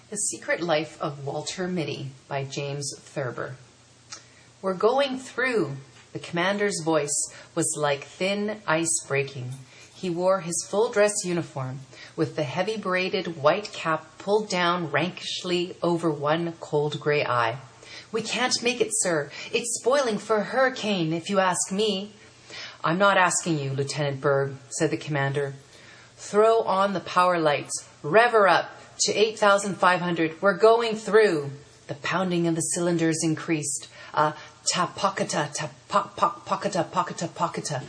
The Secret Life of Walter Mitty by James Thurber. We're going through. The commander's voice was like thin ice breaking. He wore his full-dress uniform, with the heavy braided white cap pulled down rankishly over one cold gray eye. "We can't make it, sir. It's spoiling for a hurricane, if you ask me." "I'm not asking you, Lieutenant Berg," said the commander. "Throw on the power lights. Rev her up to 8,500. We're going through." The pounding of the cylinders increased. Ta-pocketa, ta-pock-pocketa, pocketa, pocketa.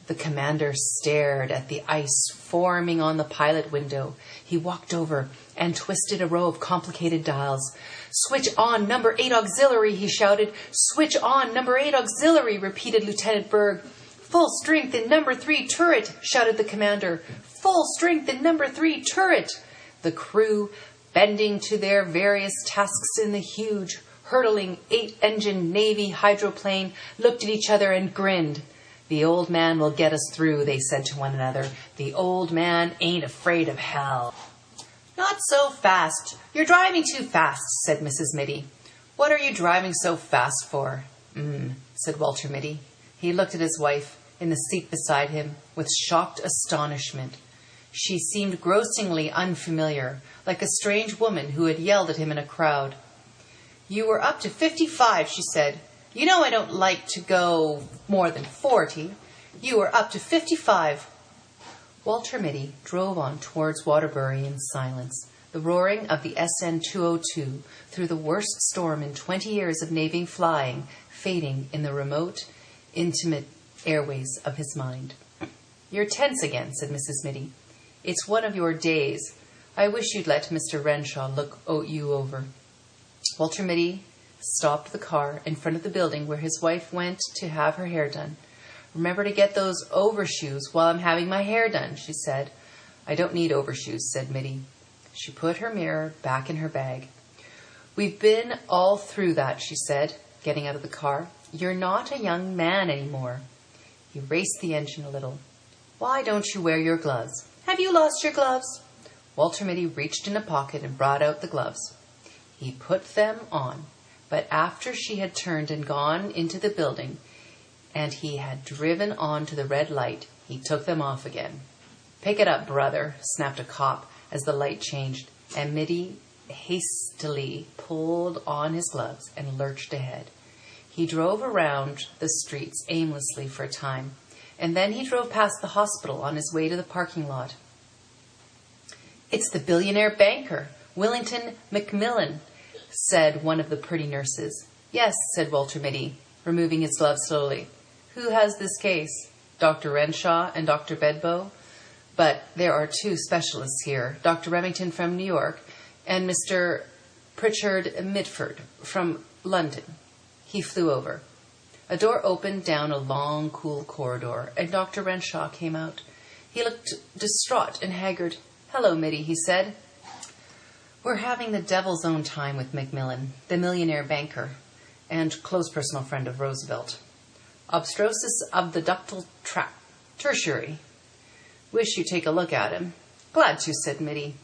The commander stared at the ice forming on the pilot window. He walked over and twisted a row of complicated dials. "Switch on number 8 auxiliary," he shouted. "Switch on number 8 auxiliary," repeated Lieutenant Berg. "Full strength in number 3 turret," shouted the commander. "Full strength in number 3 turret." The crew, bending to their various tasks in the huge, hurtling 8-engine Navy hydroplane, looked at each other and grinned. "The old man will get us through," they said to one another. "The old man ain't afraid of hell." "Not so fast. You're driving too fast," said Mrs. Mitty. "What are you driving so fast for?" Said Walter Mitty. He looked at his wife in the seat beside him with shocked astonishment. She seemed grossingly unfamiliar, like a strange woman who had yelled at him in a crowd. "You were up to 55, she said. "You know I don't like to go more than 40. You were up to 55. Walter Mitty drove on towards Waterbury in silence, the roaring of the SN 202 through the worst storm in 20 years of Navy flying, fading in the remote, intimate airways of his mind. "You're tense again," said Mrs. Mitty. "It's one of your days. I wish you'd let Mr. Renshaw look you over." Walter Mitty stopped the car in front of the building where his wife went to have her hair done. "Remember to get those overshoes while I'm having my hair done," she said. "I don't need overshoes," said Mitty. She put her mirror back in her bag. "We've been all through that," she said, getting out of the car. "You're not a young man anymore." He raced the engine a little. "Why don't you wear your gloves? Have you lost your gloves?" Walter Mitty reached in a pocket and brought out the gloves. He put them on, but after she had turned and gone into the building, and he had driven on to the red light, he took them off again. "Pick it up, brother," snapped a cop as the light changed, and Mitty hastily pulled on his gloves and lurched ahead. He drove around the streets aimlessly for a time, and then he drove past the hospital on his way to the parking lot. "It's the billionaire banker, Willington Macmillan," said one of the pretty nurses. "Yes," said Walter Mitty, removing his gloves slowly. "Who has this case?" "Dr. Renshaw and Dr. Bedboe. But there are 2 specialists here, Dr. Remington from New York and Mr. Pritchard Mitford from London." He flew over. A door opened down a long, cool corridor, and Dr. Renshaw came out. He looked distraught and haggard. "Hello, Mitty," he said. "We're having the devil's own time with Macmillan, the millionaire banker, and close personal friend of Roosevelt. Obstrosis of the ductal tract, tertiary. Wish you'd take a look at him." "Glad to," said Mitty.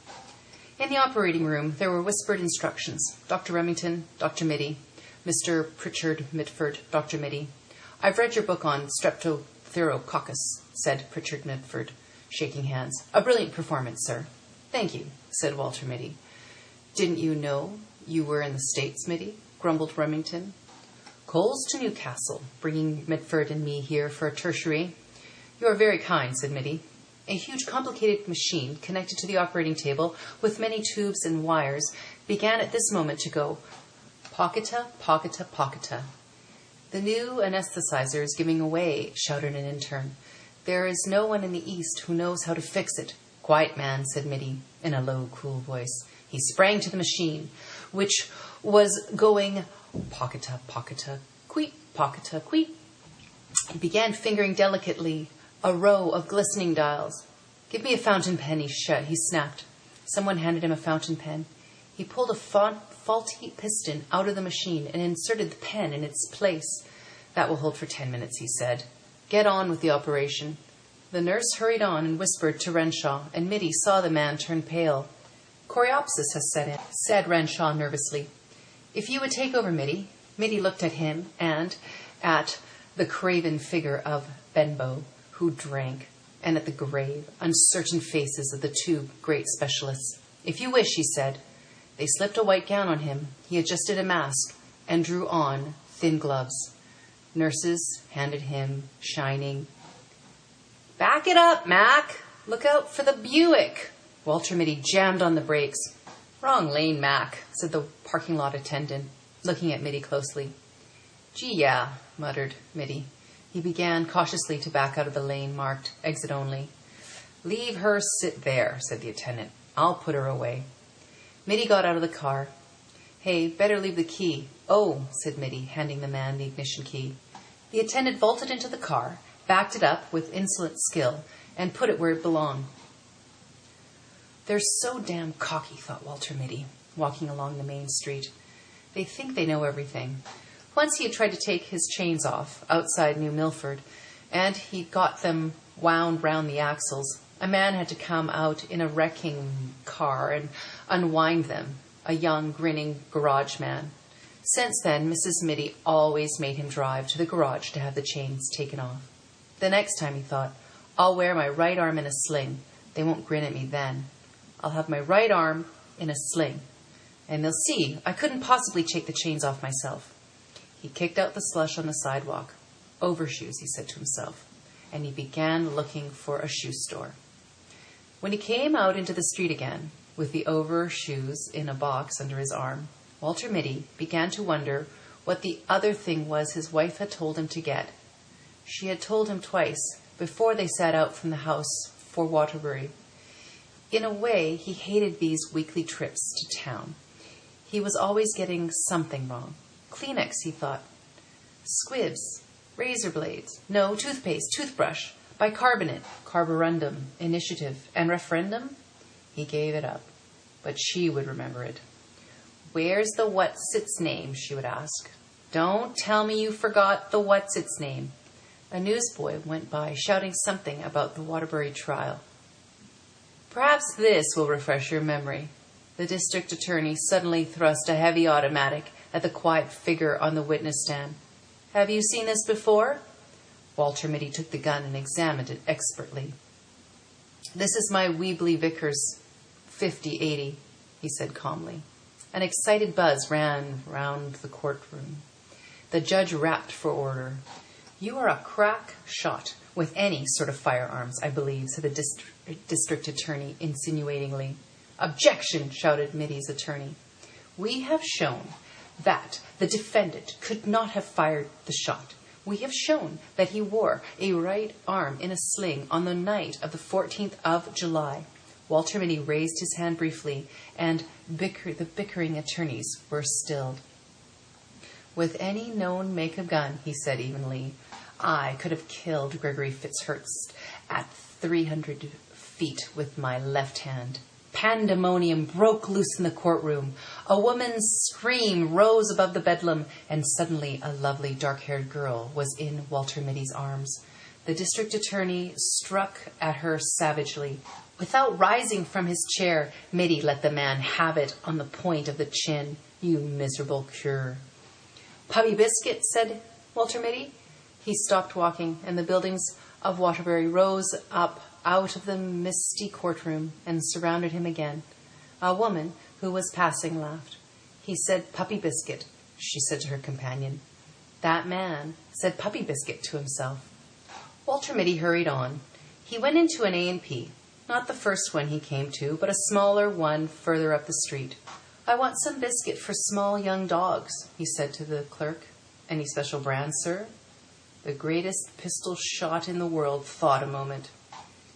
In the operating room, there were whispered instructions. Dr. Remington, Dr. Mitty, Mr. Pritchard Mitford, Dr. Mitty. "I've read your book on streptothyrococcus," said Pritchard Mitford, shaking hands. "A brilliant performance, sir." "Thank you," said Walter Mitty. "Didn't you know you were in the States, Mitty?" grumbled Remington. "Coles to Newcastle, bringing Mitford and me here for a tertiary." "You are very kind," said Mitty. A huge complicated machine, connected to the operating table with many tubes and wires, began at this moment to go pocketa, pocketa, pocketa. "The new anesthetizer is giving away," shouted an intern. "There is no one in the East who knows how to fix it." "Quiet, man," said Mitty in a low, cool voice. He sprang to the machine, which was going pocketa, pocketa, queet, pocketa, queet. He began fingering delicately a row of glistening dials. "Give me a fountain pen," he snapped. Someone handed him a fountain pen. He pulled a faulty piston out of the machine and inserted the pen in its place. "That will hold for 10 minutes," he said. "Get on with the operation." The nurse hurried on and whispered to Renshaw, and Mitty saw the man turn pale. Coreopsis has set in, said Renshaw nervously. If you would take over, Mitty. Mitty looked at him and at the craven figure of Benbow, who drank, and at the grave, uncertain faces of the two great specialists. If you wish, he said. They slipped a white gown on him. He adjusted a mask and drew on thin gloves. Nurses handed him shining. Back it up, Mac. Look out for the Buick. Walter Mitty jammed on the brakes. Wrong lane, Mac, said the parking lot attendant, looking at Mitty closely. Gee, yeah, muttered Mitty. He began cautiously to back out of the lane marked exit only. Leave her sit there, said the attendant. I'll put her away. Mitty got out of the car. Hey, better leave the key. Oh, said Mitty, handing the man the ignition key. The attendant vaulted into the car, backed it up with insolent skill, and put it where it belonged. They're so damn cocky, thought Walter Mitty, walking along the main street. They think they know everything. Once he had tried to take his chains off outside New Milford, and he'd got them wound round the axles. A man had to come out in a wrecking car and unwind them, a young, grinning garage man. Since then, Mrs. Mitty always made him drive to the garage to have the chains taken off. The next time, he thought, I'll wear my right arm in a sling. They won't grin at me then. I'll have my right arm in a sling, and they'll see I couldn't possibly take the chains off myself. He kicked out the slush on the sidewalk. Overshoes, he said to himself, and he began looking for a shoe store. When he came out into the street again, with the overshoes in a box under his arm, Walter Mitty began to wonder what the other thing was his wife had told him to get. She had told him twice, before they set out from the house for Waterbury. In a way, he hated these weekly trips to town. He was always getting something wrong. Kleenex, he thought. Squibs, razor blades, no, toothpaste, toothbrush, bicarbonate, carborundum, initiative, and referendum? He gave it up, but she would remember it. Where's the what's-its name, she would ask. Don't tell me you forgot the what's-its name. A newsboy went by shouting something about the Waterbury trial. Perhaps this will refresh your memory. The district attorney suddenly thrust a heavy automatic at the quiet figure on the witness stand. Have you seen this before? Walter Mitty took the gun and examined it expertly. This is my Weebly Vickers 5080, he said calmly. An excited buzz ran round the courtroom. The judge rapped for order. You are a crack shot with any sort of firearms, I believe, said the district attorney insinuatingly. Objection, shouted Mitty's attorney. We have shown that the defendant could not have fired the shot. We have shown that he wore a right arm in a sling on the night of the 14th of July. Walter Mitty raised his hand briefly, and the bickering attorneys were stilled. With any known make of gun, he said evenly, I could have killed Gregory Fitzhurst at 300 feet with my left hand. Pandemonium broke loose in the courtroom. A woman's scream rose above the bedlam, and suddenly a lovely dark-haired girl was in Walter Mitty's arms. The district attorney struck at her savagely. Without rising from his chair, Mitty let the man have it on the point of the chin. You miserable cur. Puppy biscuit, said Walter Mitty. He stopped walking, and the buildings of Waterbury rose up out of the misty courtroom and surrounded him again. A woman who was passing laughed. He said puppy biscuit, she said to her companion. That man said puppy biscuit to himself. Walter Mitty hurried on. He went into an A&P, not the first one he came to, but a smaller one further up the street. I want some biscuit for small young dogs, he said to the clerk. Any special brand, sir? The greatest pistol shot in the world thought a moment.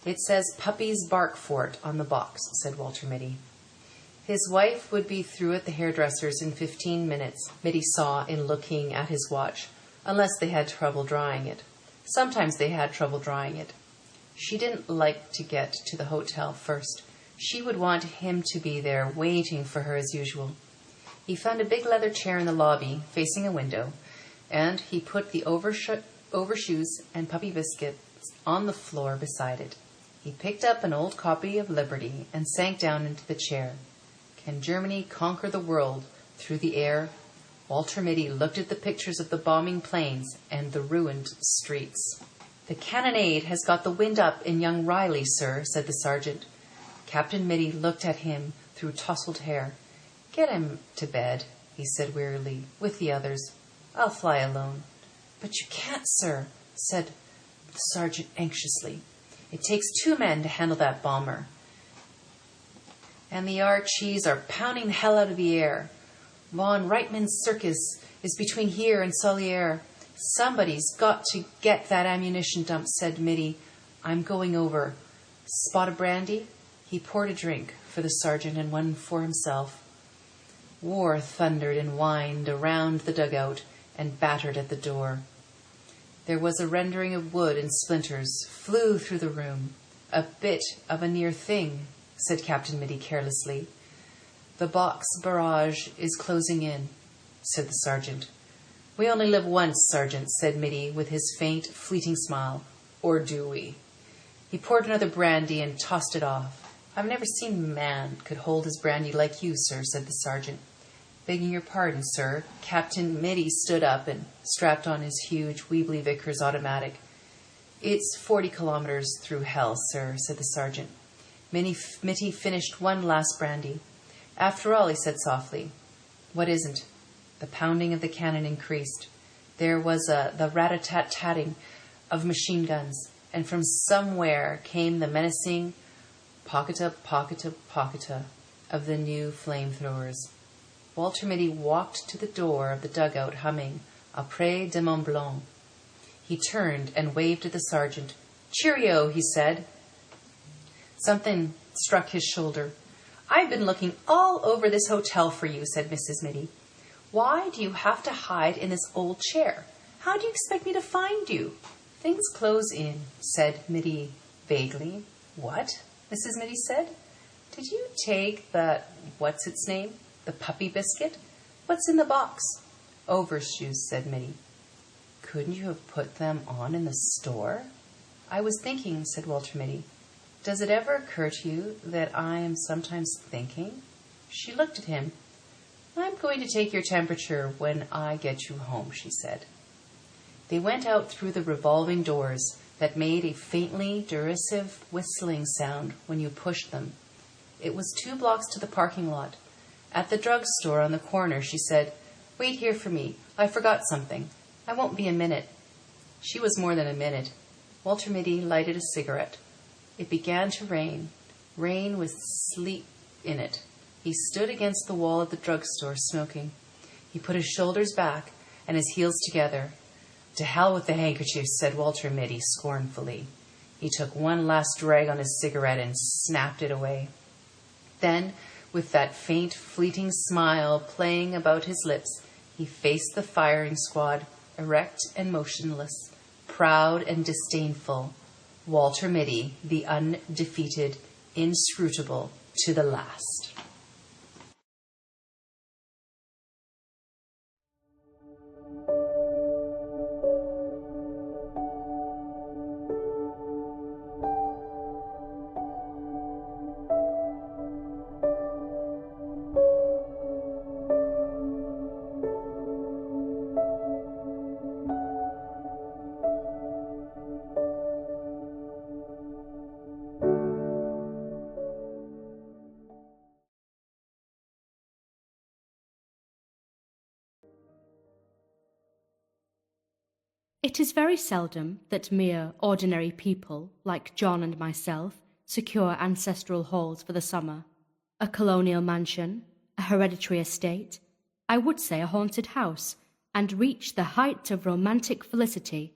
It says puppies bark for it on the box, said Walter Mitty. His wife would be through at the hairdresser's in 15 minutes, Mitty saw in looking at his watch, unless they had trouble drying it. Sometimes they had trouble drying it. She didn't like to get to the hotel first. She would want him to be there waiting for her as usual. He found a big leather chair in the lobby facing a window, and he put the overshoes and puppy biscuits on the floor beside it. He picked up an old copy of Liberty and sank down into the chair. Can Germany conquer the world through the air? Walter Mitty looked at the pictures of the bombing planes and the ruined streets. The cannonade has got the wind up in young Riley, sir, said the sergeant. Captain Mitty looked at him through tousled hair. Get him to bed, he said wearily, with the others. I'll fly alone. But you can't, sir, said the sergeant anxiously. It takes 2 men to handle that bomber. And the Archies are pounding the hell out of the air. Von Reitman's circus is between here and Solier. Somebody's got to get that ammunition dump, said Mitty. I'm going over. Spot of brandy? He poured a drink for the sergeant and one for himself. War thundered and whined around the dugout and battered at the door. There was a rendering of wood and splinters flew through the room. A bit of a near thing, said Captain Mitty carelessly. The box barrage is closing in, said the sergeant. We only live once, Sergeant, said Mitty with his faint, fleeting smile. Or do we? He poured another brandy and tossed it off. I've never seen a man could hold his brandy like you, sir, said the sergeant. Begging your pardon, sir. Captain Mitty stood up and strapped on his huge Weebly Vickers automatic. It's 40 kilometers through hell, sir, said the sergeant. Mitty finished one last brandy. After all, he said softly. What isn't? The pounding of the cannon increased. There was the rat-a-tat-tatting of machine guns, and from somewhere came the menacing pocketa, pocketa, pocketa of the new flamethrowers. Walter Mitty walked to the door of the dugout, humming Après de Mont Blanc. He turned and waved at the sergeant. Cheerio, he said. Something struck his shoulder. I've been looking all over this hotel for you, said Mrs. Mitty. Why do you have to hide in this old chair? How do you expect me to find you? Things close in, said Mitty vaguely. What? Mrs. Mitty said. Did you take that, what's-its-name, the puppy biscuit? What's in the box? Overshoes, said Mitty. Couldn't you have put them on in the store? I was thinking, said Walter Mitty. Does it ever occur to you that I am sometimes thinking? She looked at him. I'm going to take your temperature when I get you home, she said. They went out through the revolving doors that made a faintly derisive whistling sound when you pushed them. It was 2 blocks to the parking lot. At the drugstore on the corner, she said, Wait here for me. I forgot something. I won't be a minute. She was more than a minute. Walter Mitty lighted a cigarette. It began to rain. Rain with sleet in it. He stood against the wall of the drugstore, smoking. He put his shoulders back and his heels together. To hell with the handkerchiefs, said Walter Mitty scornfully. He took one last drag on his cigarette and snapped it away. Then, with that faint, fleeting smile playing about his lips, he faced the firing squad, erect and motionless, proud and disdainful. Walter Mitty, the undefeated, inscrutable to the last. It is very seldom that mere ordinary people, like John and myself, secure ancestral halls for the summer. A colonial mansion, a hereditary estate, I would say a haunted house, and reach the height of romantic felicity,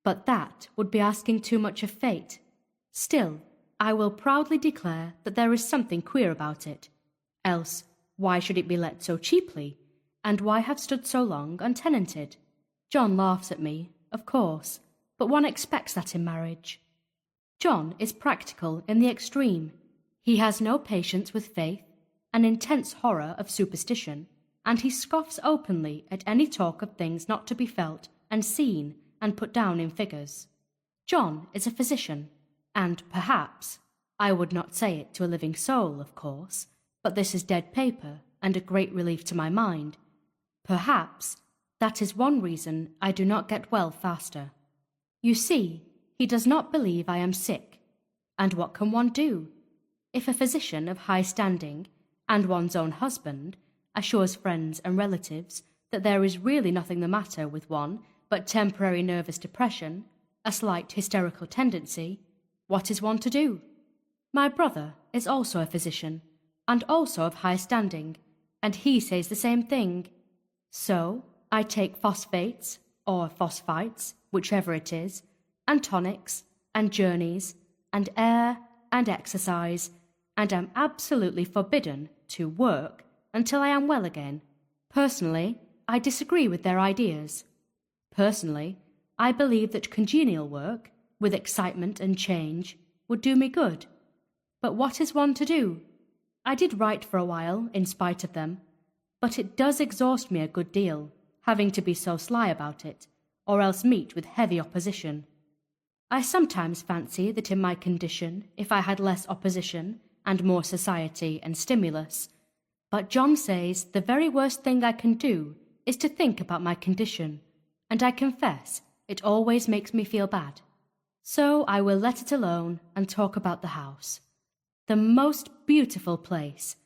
but that would be asking too much of fate. Still, I will proudly declare that there is something queer about it. Else, why should it be let so cheaply, and why have stood so long untenanted? John laughs at me, of course, but one expects that in marriage. John is practical in the extreme. He has no patience with faith, an intense horror of superstition, and he scoffs openly at any talk of things not to be felt and seen and put down in figures. John is a physician, and perhaps, I would not say it to a living soul, of course, but this is dead paper and a great relief to my mind. Perhaps that is one reason I do not get well faster. You see, he does not believe I am sick. And what can one do? If a physician of high standing, and one's own husband, assures friends and relatives that there is really nothing the matter with one but temporary nervous depression, a slight hysterical tendency, what is one to do? My brother is also a physician, and also of high standing, and he says the same thing. So I take phosphates, or phosphites, whichever it is, and tonics, and journeys, and air, and exercise, and am absolutely forbidden to work until I am well again. Personally, I disagree with their ideas. Personally, I believe that congenial work, with excitement and change, would do me good. But what is one to do? I did write for a while, in spite of them, but it does exhaust me a good deal, having to be so sly about it, or else meet with heavy opposition. I sometimes fancy that in my condition, if I had less opposition, and more society and stimulus, but John says the very worst thing I can do is to think about my condition, and I confess it always makes me feel bad. So I will let it alone and talk about the house. The most beautiful place.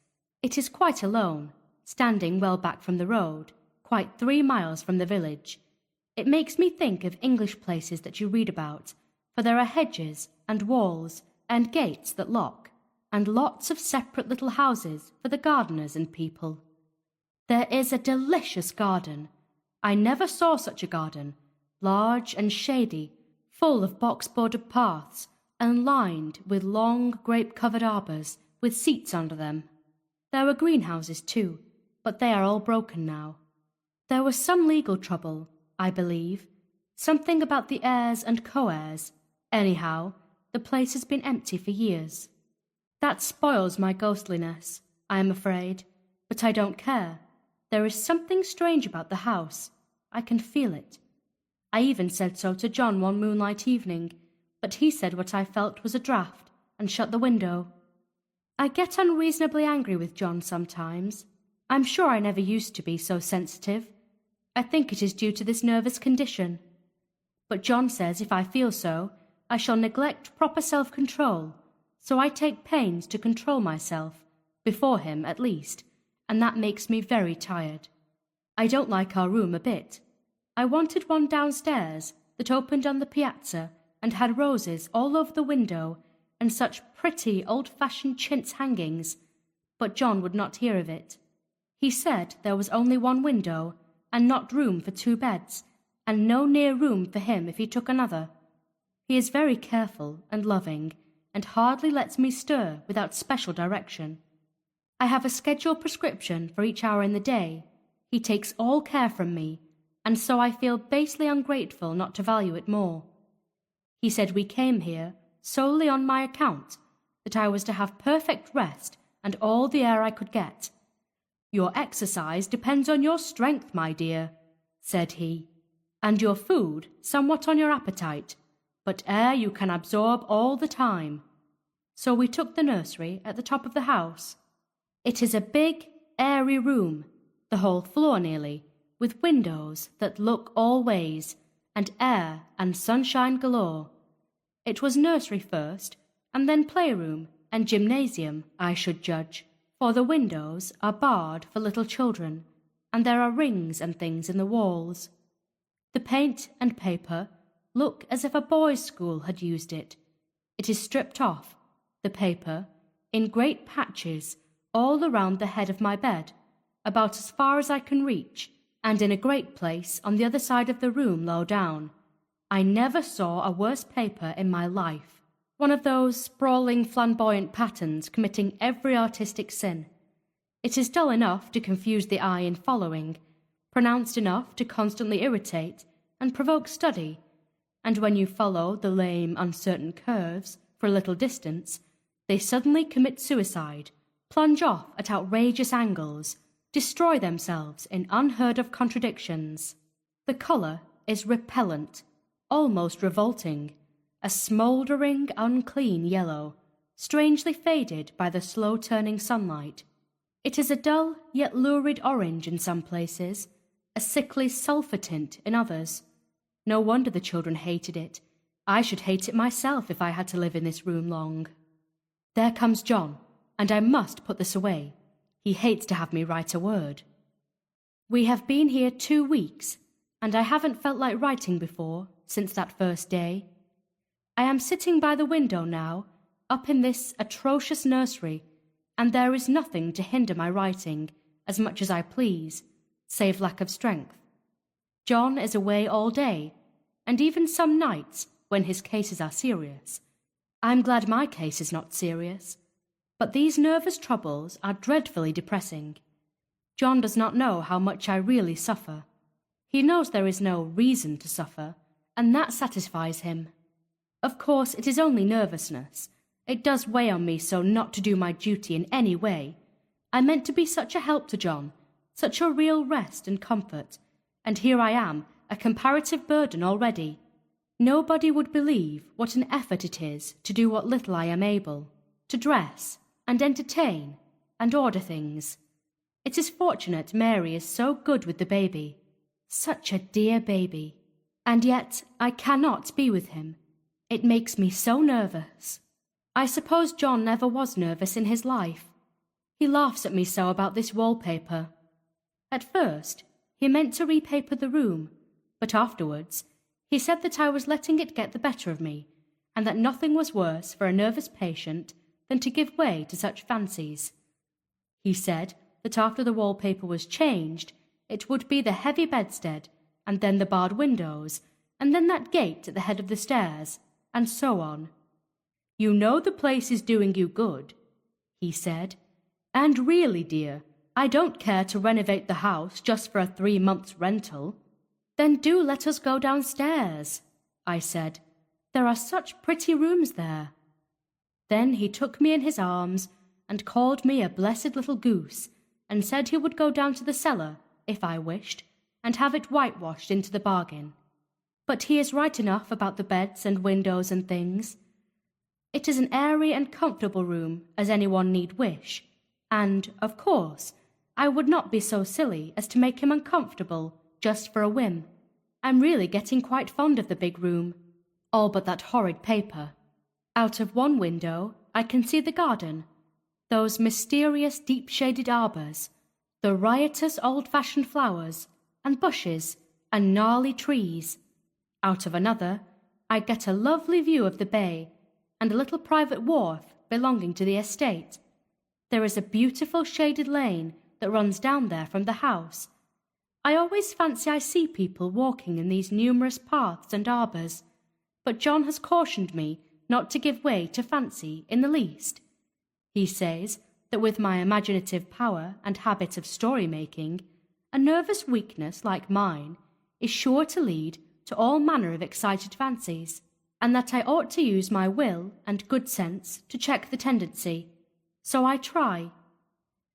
It is quite alone, standing well back from the road, quite 3 miles from the village. It makes me think of English places that you read about, for there are hedges and walls and gates that lock, and lots of separate little houses for the gardeners and people. There is a delicious garden. I never saw such a garden, large and shady, full of box-bordered paths, and lined with long grape-covered arbours with seats under them. There were greenhouses too, but they are all broken now. There was some legal trouble, I believe, something about the heirs and co-heirs. Anyhow, the place has been empty for years. That spoils my ghostliness, I am afraid, but I don't care. There is something strange about the house. I can feel it. I even said so to John one moonlight evening, but he said what I felt was a draught, and shut the window. I get unreasonably angry with John sometimes. I'm sure I never used to be so sensitive. I think it is due to this nervous condition. But John says if I feel so, I shall neglect proper self-control, so I take pains to control myself, before him at least, and that makes me very tired. I don't like our room a bit. I wanted one downstairs that opened on the piazza and had roses all over the window and such pretty old-fashioned chintz hangings, but John would not hear of it. He said there was only one window and not room for 2 beds, and no near room for him if he took another. He is very careful and loving, and hardly lets me stir without special direction. I have a scheduled prescription for each hour in the day. He takes all care from me, and so I feel basely ungrateful not to value it more. He said we came here solely on my account, that I was to have perfect rest and all the air I could get. Your exercise depends on your strength, my dear, said he, and your food somewhat on your appetite, but air you can absorb all the time. So we took the nursery at the top of the house. It is a big, airy room, the whole floor nearly, with windows that look all ways, and air and sunshine galore. It was nursery first, and then playroom and gymnasium, I should judge, for the windows are barred for little children, and there are rings and things in the walls. The paint and paper look as if a boys' school had used it. It is stripped off, the paper, in great patches all around the head of my bed, about as far as I can reach, and in a great place on the other side of the room low down. I never saw a worse paper in my life. One of those sprawling flamboyant patterns committing every artistic sin. It is dull enough to confuse the eye in following, pronounced enough to constantly irritate and provoke study, and when you follow the lame, uncertain curves for a little distance, they suddenly commit suicide, plunge off at outrageous angles, destroy themselves in unheard-of contradictions. The colour is repellent, almost revolting, a smouldering, unclean yellow, strangely faded by the slow-turning sunlight. It is a dull yet lurid orange in some places, a sickly sulphur tint in others. No wonder the children hated it. I should hate it myself if I had to live in this room long. There comes John, and I must put this away. He hates to have me write a word. We have been here 2 weeks, and I haven't felt like writing before since that first day. I am sitting by the window now, up in this atrocious nursery, and there is nothing to hinder my writing as much as I please, save lack of strength. John is away all day, and even some nights when his cases are serious. I'm glad my case is not serious, but these nervous troubles are dreadfully depressing. John does not know how much I really suffer. He knows there is no reason to suffer, and that satisfies him. Of course, it is only nervousness. It does weigh on me so not to do my duty in any way. I meant to be such a help to John, such a real rest and comfort, and here I am, a comparative burden already. Nobody would believe what an effort it is to do what little I am able, to dress, and entertain, and order things. It is fortunate Mary is so good with the baby. Such a dear baby. And yet I cannot be with him. It makes me so nervous. I suppose John never was nervous in his life. He laughs at me so about this wallpaper. At first, he meant to repaper the room, but afterwards, he said that I was letting it get the better of me, and that nothing was worse for a nervous patient than to give way to such fancies. He said that after the wallpaper was changed, it would be the heavy bedstead, and then the barred windows, and then that gate at the head of the stairs, and so on. You know the place is doing you good, he said, and really, dear, I don't care to renovate the house just for a 3 months' rental. Then do let us go downstairs, I said. There are such pretty rooms there. Then he took me in his arms and called me a blessed little goose, and said he would go down to the cellar, if I wished, and have it whitewashed into the bargain. But he is right enough about the beds and windows and things. It is an airy and comfortable room, as anyone need wish, and, of course, I would not be so silly as to make him uncomfortable just for a whim. I'm really getting quite fond of the big room, all but that horrid paper. Out of one window I can see the garden, those mysterious deep-shaded arbours, the riotous old-fashioned flowers, and bushes, and gnarly trees. Out of another I get a lovely view of the bay, and a little private wharf belonging to the estate. There is a beautiful shaded lane that runs down there from the house. I always fancy I see people walking in these numerous paths and arbours, but John has cautioned me not to give way to fancy in the least. He says that with my imaginative power and habit of story-making, a nervous weakness like mine is sure to lead to all manner of excited fancies, and that I ought to use my will and good sense to check the tendency. So I try.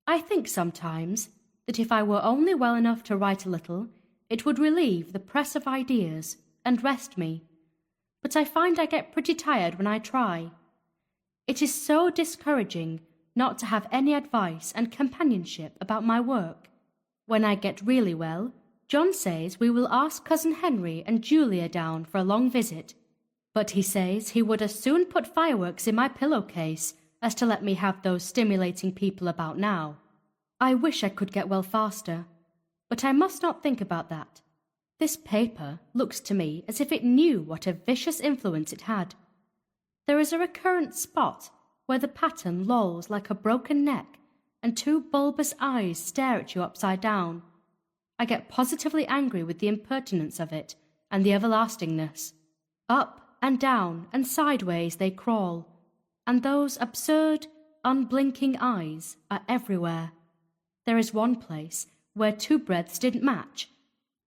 I think sometimes that if I were only well enough to write a little, it would relieve the press of ideas and rest me. But I find I get pretty tired when I try. It is so discouraging not to have any advice and companionship about my work. When I get really well, John says we will ask Cousin Henry and Julia down for a long visit, but he says he would as soon put fireworks in my pillowcase as to let me have those stimulating people about now. I wish I could get well faster, but I must not think about that. This paper looks to me as if it knew what a vicious influence it had. There is a recurrent spot where the pattern lolls like a broken neck, and 2 bulbous eyes stare at you upside down. I get positively angry with the impertinence of it and the everlastingness. Up and down and sideways they crawl, and those absurd, unblinking eyes are everywhere. There is one place where 2 breadths didn't match,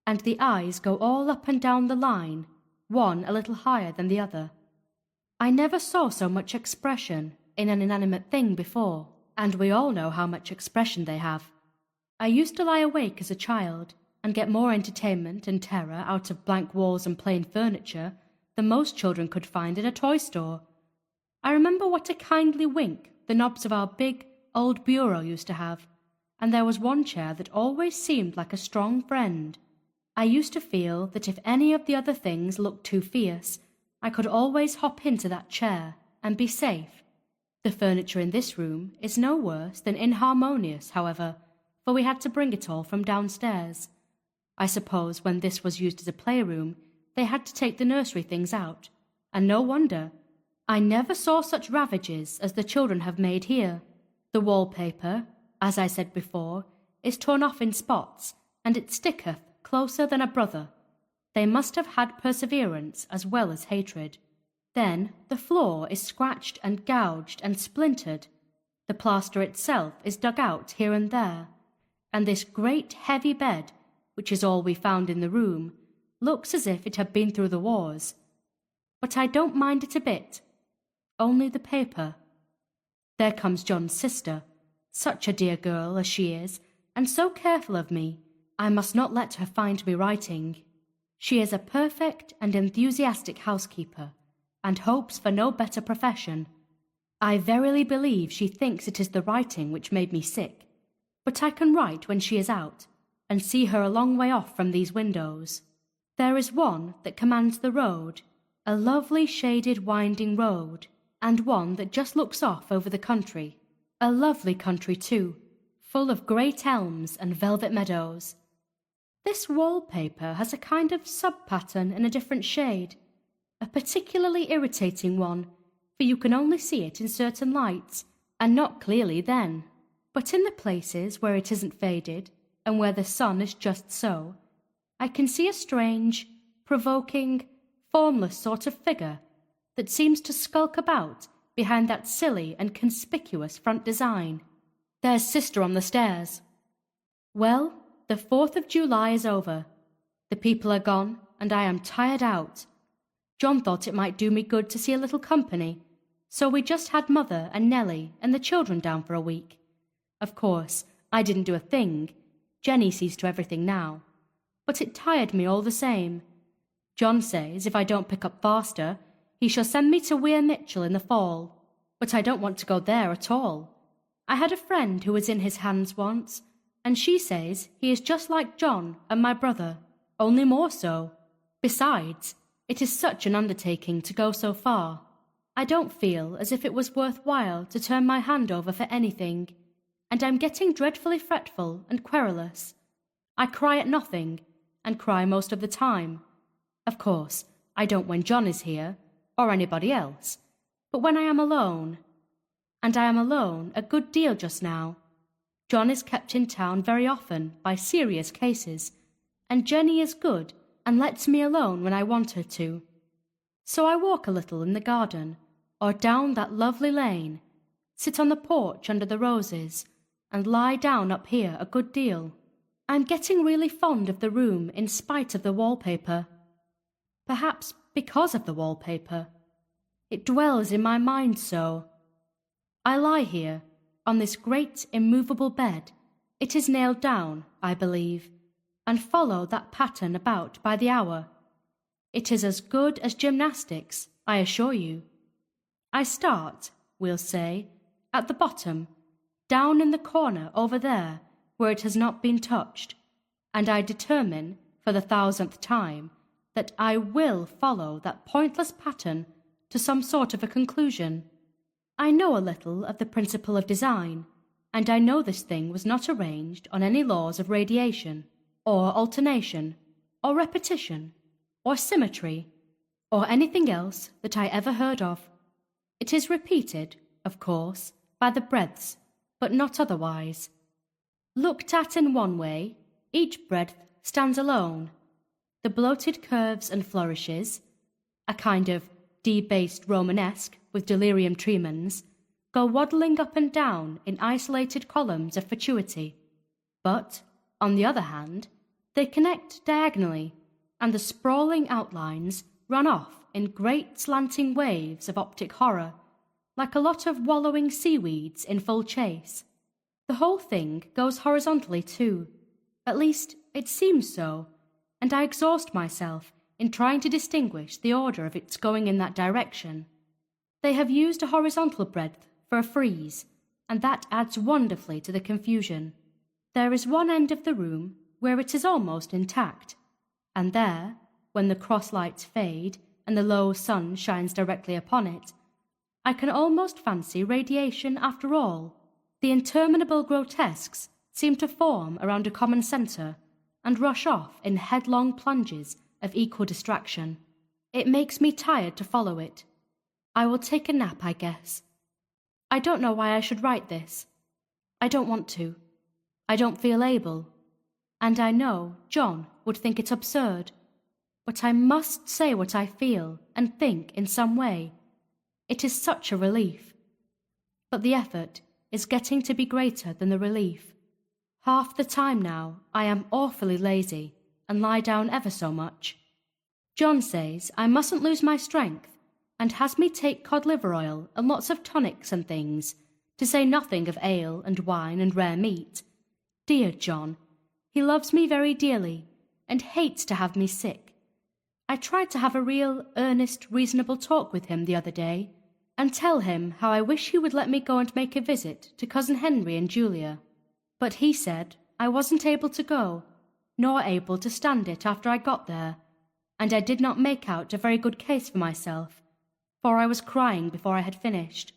and the eyes go all up and down the line, one a little higher than the other. I never saw so much expression in an inanimate thing before, and we all know how much expression they have. I used to lie awake as a child and get more entertainment and terror out of blank walls and plain furniture than most children could find in a toy store. I remember what a kindly wink the knobs of our big, old bureau used to have, and there was one chair that always seemed like a strong friend. I used to feel that if any of the other things looked too fierce, I could always hop into that chair and be safe. The furniture in this room is no worse than inharmonious, however, for we had to bring it all from downstairs. I suppose when this was used as a playroom, they had to take the nursery things out, and no wonder. I never saw such ravages as the children have made here. The wallpaper, as I said before, is torn off in spots, and it sticketh closer than a brother. They must have had perseverance as well as hatred. Then the floor is scratched and gouged and splintered. The plaster itself is dug out here and there, and this great heavy bed, which is all we found in the room, looks as if it had been through the wars. But I don't mind it a bit. Only the paper. There comes John's sister, such a dear girl as she is, and so careful of me. I must not let her find me writing. She is a perfect and enthusiastic housekeeper, and hopes for no better profession. I verily believe she thinks it is the writing which made me sick, but I can write when she is out, and see her a long way off from these windows. There is one that commands the road, a lovely shaded winding road, and one that just looks off over the country, a lovely country too, full of great elms and velvet meadows. This wallpaper has a kind of sub-pattern in a different shade, a particularly irritating one, for you can only see it in certain lights, and not clearly then. But in the places where it isn't faded, and where the sun is just so, I can see a strange, provoking, formless sort of figure that seems to skulk about behind that silly and conspicuous front design. There's Sister on the stairs. Well, the 4th of July is over. The people are gone, and I am tired out. John thought it might do me good to see a little company, so we just had Mother and Nellie and the children down for a week. Of course, I didn't do a thing. Jenny sees to everything now. But it tired me all the same. John says if I don't pick up faster, he shall send me to Weir Mitchell in the fall. But I don't want to go there at all. I had a friend who was in his hands once, and she says he is just like John and my brother, only more so. Besides, it is such an undertaking to go so far. I don't feel as if it was worth while to turn my hand over for anything, and I'm getting dreadfully fretful and querulous. I cry at nothing, and cry most of the time. Of course, I don't when John is here, or anybody else, but when I am alone. And I am alone a good deal just now. John is kept in town very often by serious cases, and Jenny is good and lets me alone when I want her to. So I walk a little in the garden, or down that lovely lane, sit on the porch under the roses, and lie down up here a good deal. I'm getting really fond of the room in spite of the wallpaper. Perhaps because of the wallpaper. It dwells in my mind so. I lie here, on this great immovable bed. It is nailed down, I believe, and follow that pattern about by the hour. It is as good as gymnastics, I assure you. I start, we'll say, at the bottom, down in the corner over there where it has not been touched, and I determine, for the 1000th time, that I will follow that pointless pattern to some sort of a conclusion. I know a little of the principle of design, and I know this thing was not arranged on any laws of radiation, or alternation, or repetition, or symmetry, or anything else that I ever heard of. It is repeated, of course, by the breadths, but not otherwise. Looked at in one way, each breadth stands alone. The bloated curves and flourishes, a kind of debased Romanesque with delirium tremens, go waddling up and down in isolated columns of fatuity. But, on the other hand, they connect diagonally, and the sprawling outlines run off in great slanting waves of optic horror, like a lot of wallowing seaweeds in full chase. The whole thing goes horizontally too, at least it seems so, and I exhaust myself in trying to distinguish the order of its going in that direction. They have used a horizontal breadth for a frieze, and that adds wonderfully to the confusion. There is one end of the room where it is almost intact, and there, when the cross lights fade and the low sun shines directly upon it, I can almost fancy radiation after all. The interminable grotesques seem to form around a common centre and rush off in headlong plunges of equal distraction. It makes me tired to follow it. I will take a nap, I guess. I don't know why I should write this. I don't want to. I don't feel able. And I know John would think it absurd. But I must say what I feel and think in some way. It is such a relief. But the effort is getting to be greater than the relief. Half the time now I am awfully lazy and lie down ever so much. John says I mustn't lose my strength and has me take cod liver oil and lots of tonics and things, to say nothing of ale and wine and rare meat. Dear John, he loves me very dearly and hates to have me sick. I tried to have a real, earnest, reasonable talk with him the other day and tell him how I wish he would let me go and make a visit to Cousin Henry and Julia. But he said I wasn't able to go, nor able to stand it after I got there, and I did not make out a very good case for myself, for I was crying before I had finished.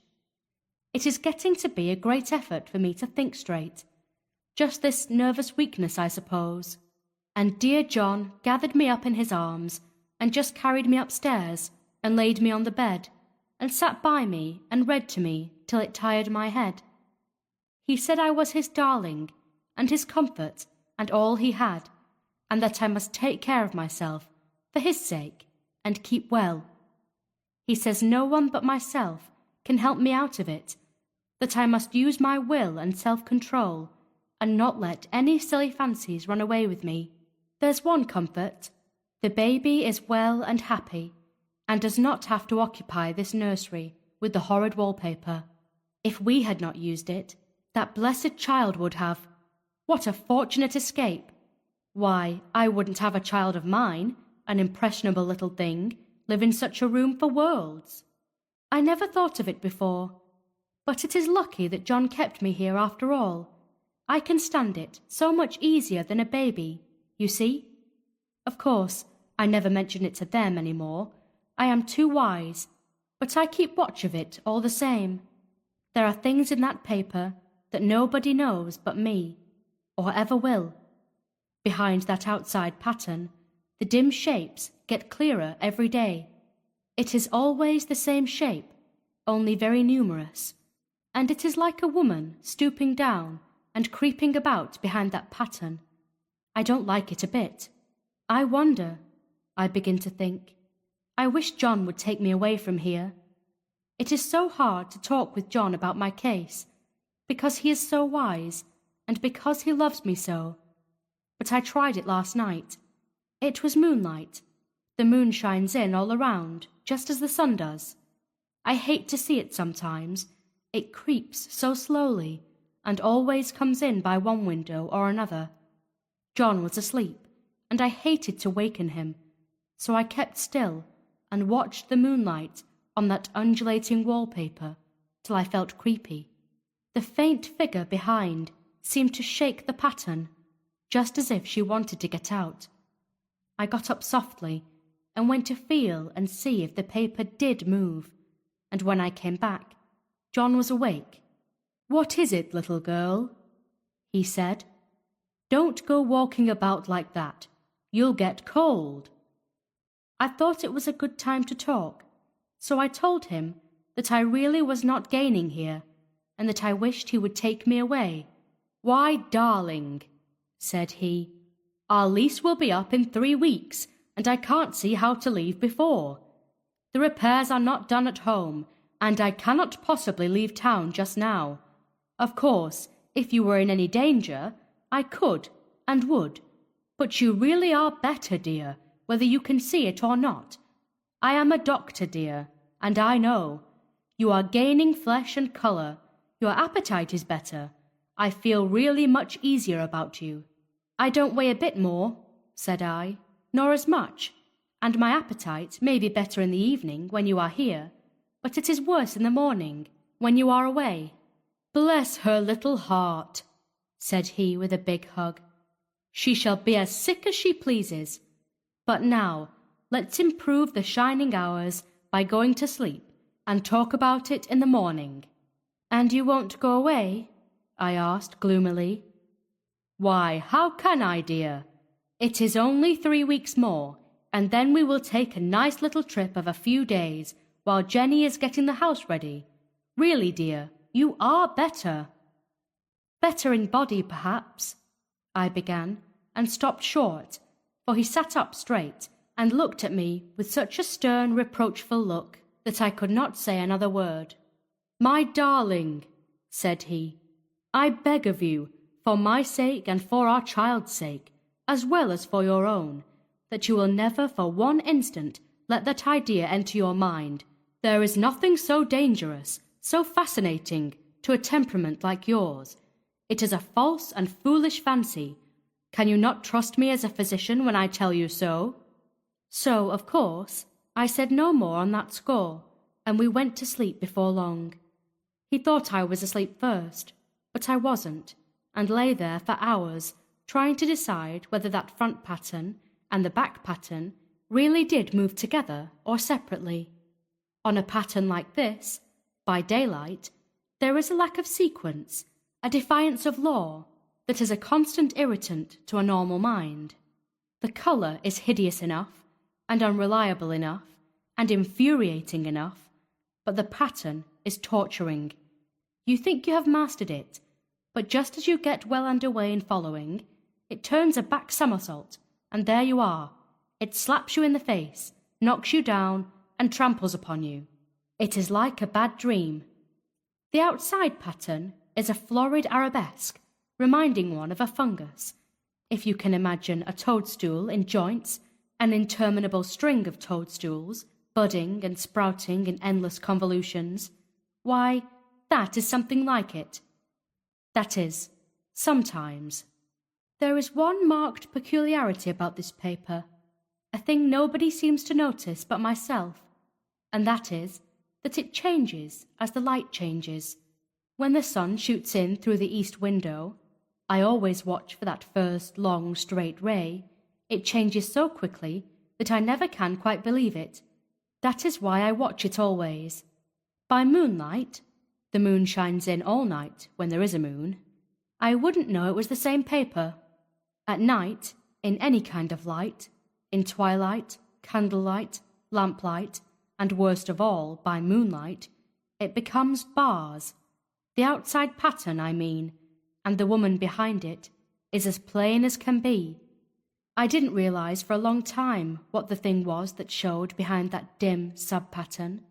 It is getting to be a great effort for me to think straight. Just this nervous weakness, I suppose. And dear John gathered me up in his arms and just carried me upstairs and laid me on the bed and sat by me and read to me till it tired my head. He said I was his darling and his comfort and all he had, and that I must take care of myself for his sake and keep well. He says no one but myself can help me out of it, that I must use my will and self-control and not let any silly fancies run away with me. There's one comfort. The baby is well and happy and does not have to occupy this nursery with the horrid wallpaper. If we had not used it, that blessed child would have. What a fortunate escape! Why, I wouldn't have a child of mine, an impressionable little thing, live in such a room for worlds. I never thought of it before, but it is lucky that John kept me here after all. I can stand it so much easier than a baby, you see. Of course, I never mention it to them any more. I am too wise, but I keep watch of it all the same. There are things in that paper that nobody knows but me, or ever will. Behind that outside pattern, the dim shapes get clearer every day. It is always the same shape, only very numerous, and it is like a woman stooping down and creeping about behind that pattern. I don't like it a bit. I wonder, I begin to think. I wish John would take me away from here. It is so hard to talk with John about my case, because he is so wise, and because he loves me so. But I tried it last night. It was moonlight. The moon shines in all around, just as the sun does. I hate to see it sometimes. It creeps so slowly, and always comes in by one window or another. John was asleep, and I hated to waken him, so I kept still and watched the moonlight on that undulating wallpaper till I felt creepy. The faint figure behind seemed to shake the pattern, just as if she wanted to get out. I got up softly and went to feel and see if the paper did move, and when I came back, John was awake. "What is it, little girl?" he said. "Don't go walking about like that. You'll get cold." I thought it was a good time to talk, so I told him that I really was not gaining here, and that I wished he would take me away. "Why, darling," said he, "our lease will be up in 3 weeks, and I can't see how to leave before. The repairs are not done at home, and I cannot possibly leave town just now. Of course, if you were in any danger, I could and would, but you really are better, dear, whether you can see it or not. I am a doctor, dear, and I know. You are gaining flesh and colour. Your appetite is better. I feel really much easier about you." "I don't weigh a bit more," said I, "nor as much, and my appetite may be better in the evening when you are here, but it is worse in the morning when you are away." "Bless her little heart," said he with a big hug. "She shall be as sick as she pleases. But now, let's improve the shining hours by going to sleep and talk about it in the morning." "And you won't go away?" I asked gloomily. "Why, how can I, dear? It is only 3 weeks more, and then we will take a nice little trip of a few days while Jenny is getting the house ready. Really, dear, you are better." "Better in body, perhaps," I began, and stopped short, for he sat up straight and looked at me with such a stern, reproachful look that I could not say another word. "My darling," said he, "I beg of you, for my sake and for our child's sake, as well as for your own, that you will never for one instant let that idea enter your mind. There is nothing so dangerous, so fascinating, to a temperament like yours. It is a false and foolish fancy. Can you not trust me as a physician when I tell you so?" So, of course, I said no more on that score, and we went to sleep before long. He thought I was asleep first, but I wasn't, and lay there for hours trying to decide whether that front pattern and the back pattern really did move together or separately. On a pattern like this, by daylight, there is a lack of sequence, a defiance of law, that is a constant irritant to a normal mind. The colour is hideous enough, and unreliable enough, and infuriating enough, but the pattern is torturing. You think you have mastered it, but just as you get well under way in following, it turns a back somersault, and there you are. It slaps you in the face, knocks you down, and tramples upon you. It is like a bad dream. The outside pattern is a florid arabesque, reminding one of a fungus. If you can imagine a toadstool in joints, an interminable string of toadstools, budding and sprouting in endless convolutions, why, that is something like it. That is, sometimes. There is one marked peculiarity about this paper, a thing nobody seems to notice but myself, and that is that it changes as the light changes. When the sun shoots in through the east window, I always watch for that first long straight ray. It changes so quickly that I never can quite believe it. That is why I watch it always. By moonlight, the moon shines in all night when there is a moon, I wouldn't know it was the same paper. At night, in any kind of light, in twilight, candlelight, lamplight, and worst of all, by moonlight, it becomes bars. The outside pattern, I mean, and the woman behind it, is as plain as can be. I didn't realize for a long time what the thing was that showed behind that dim sub-pattern,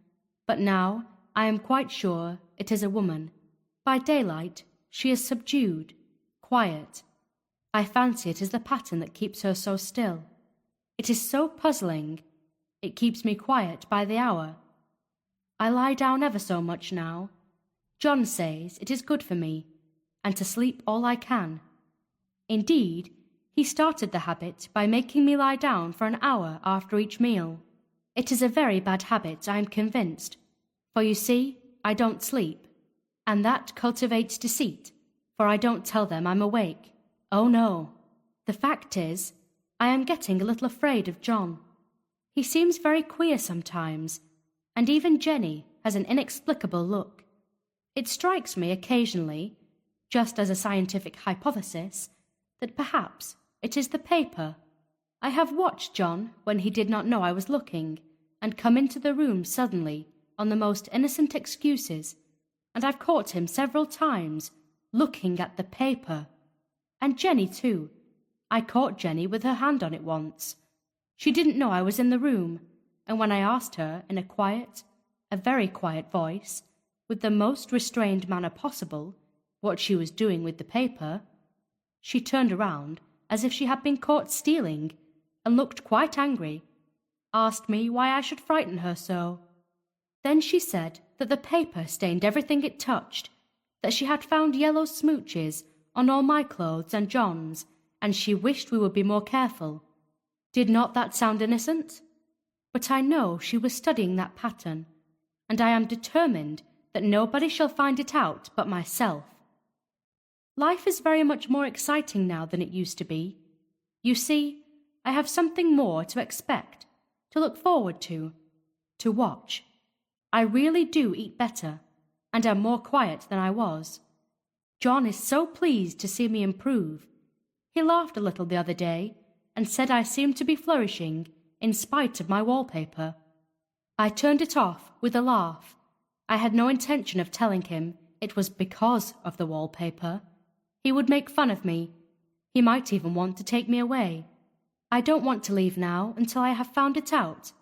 but now I am quite sure it is a woman. By daylight, she is subdued, quiet. I fancy it is the pattern that keeps her so still. It is so puzzling. It keeps me quiet by the hour. I lie down ever so much now. John says it is good for me, and to sleep all I can. Indeed, he started the habit by making me lie down for an hour after each meal. It is a very bad habit, I am convinced, for you see, I don't sleep, and that cultivates deceit, for I don't tell them I'm awake. Oh no. The fact is, I am getting a little afraid of John. He seems very queer sometimes, and even Jenny has an inexplicable look. It strikes me occasionally, just as a scientific hypothesis, that perhaps it is the paper. I have watched John when he did not know I was looking, and come into the room suddenly on the most innocent excuses, and I've caught him several times looking at the paper. And Jenny too. I caught Jenny with her hand on it once. She didn't know I was in the room, and when I asked her in a very quiet voice, with the most restrained manner possible, what she was doing with the paper, she turned around as if she had been caught stealing, and looked quite angry, asked me why I should frighten her so. Then she said that the paper stained everything it touched, that she had found yellow smooches on all my clothes and John's, and she wished we would be more careful. Did not that sound innocent? But I know she was studying that pattern, and I am determined that nobody shall find it out but myself. Life is very much more exciting now than it used to be. You see, I have something more to expect, to look forward to watch. I really do eat better, and am more quiet than I was. John is so pleased to see me improve. He laughed a little the other day, and said I seemed to be flourishing in spite of my wallpaper. I turned it off with a laugh. I had no intention of telling him it was because of the wallpaper. He would make fun of me. He might even want to take me away. I don't want to leave now until I have found it out.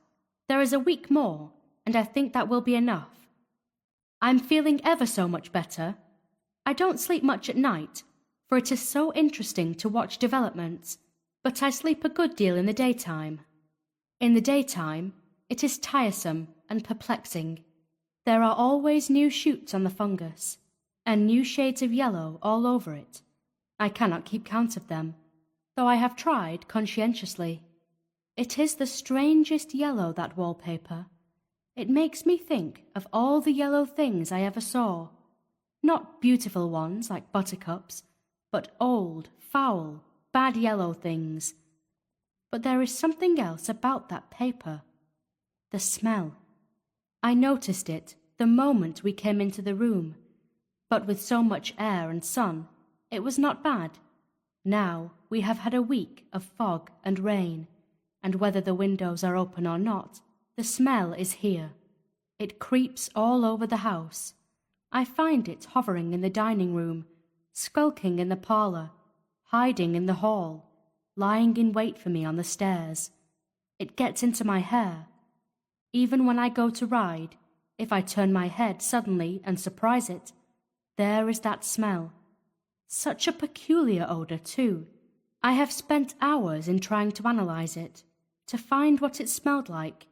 There is a week more, and I think that will be enough. I'm feeling ever so much better. I don't sleep much at night, for it is so interesting to watch developments, but I sleep a good deal in the daytime. In the daytime, it is tiresome and perplexing. There are always new shoots on the fungus, and new shades of yellow all over it. I cannot keep count of them, though I have tried conscientiously. It is the strangest yellow, that wallpaper. It makes me think of all the yellow things I ever saw. Not beautiful ones like buttercups, but old, foul, bad yellow things. But there is something else about that paper. The smell. I noticed it the moment we came into the room, but with so much air and sun, it was not bad. Now we have had a week of fog and rain, and whether the windows are open or not, the smell is here. It creeps all over the house. I find it hovering in the dining room, skulking in the parlour, hiding in the hall, lying in wait for me on the stairs. It gets into my hair. Even when I go to ride, if I turn my head suddenly and surprise it, there is that smell. Such a peculiar odour, too. I have spent hours in trying to analyse it, to find what it smelled like.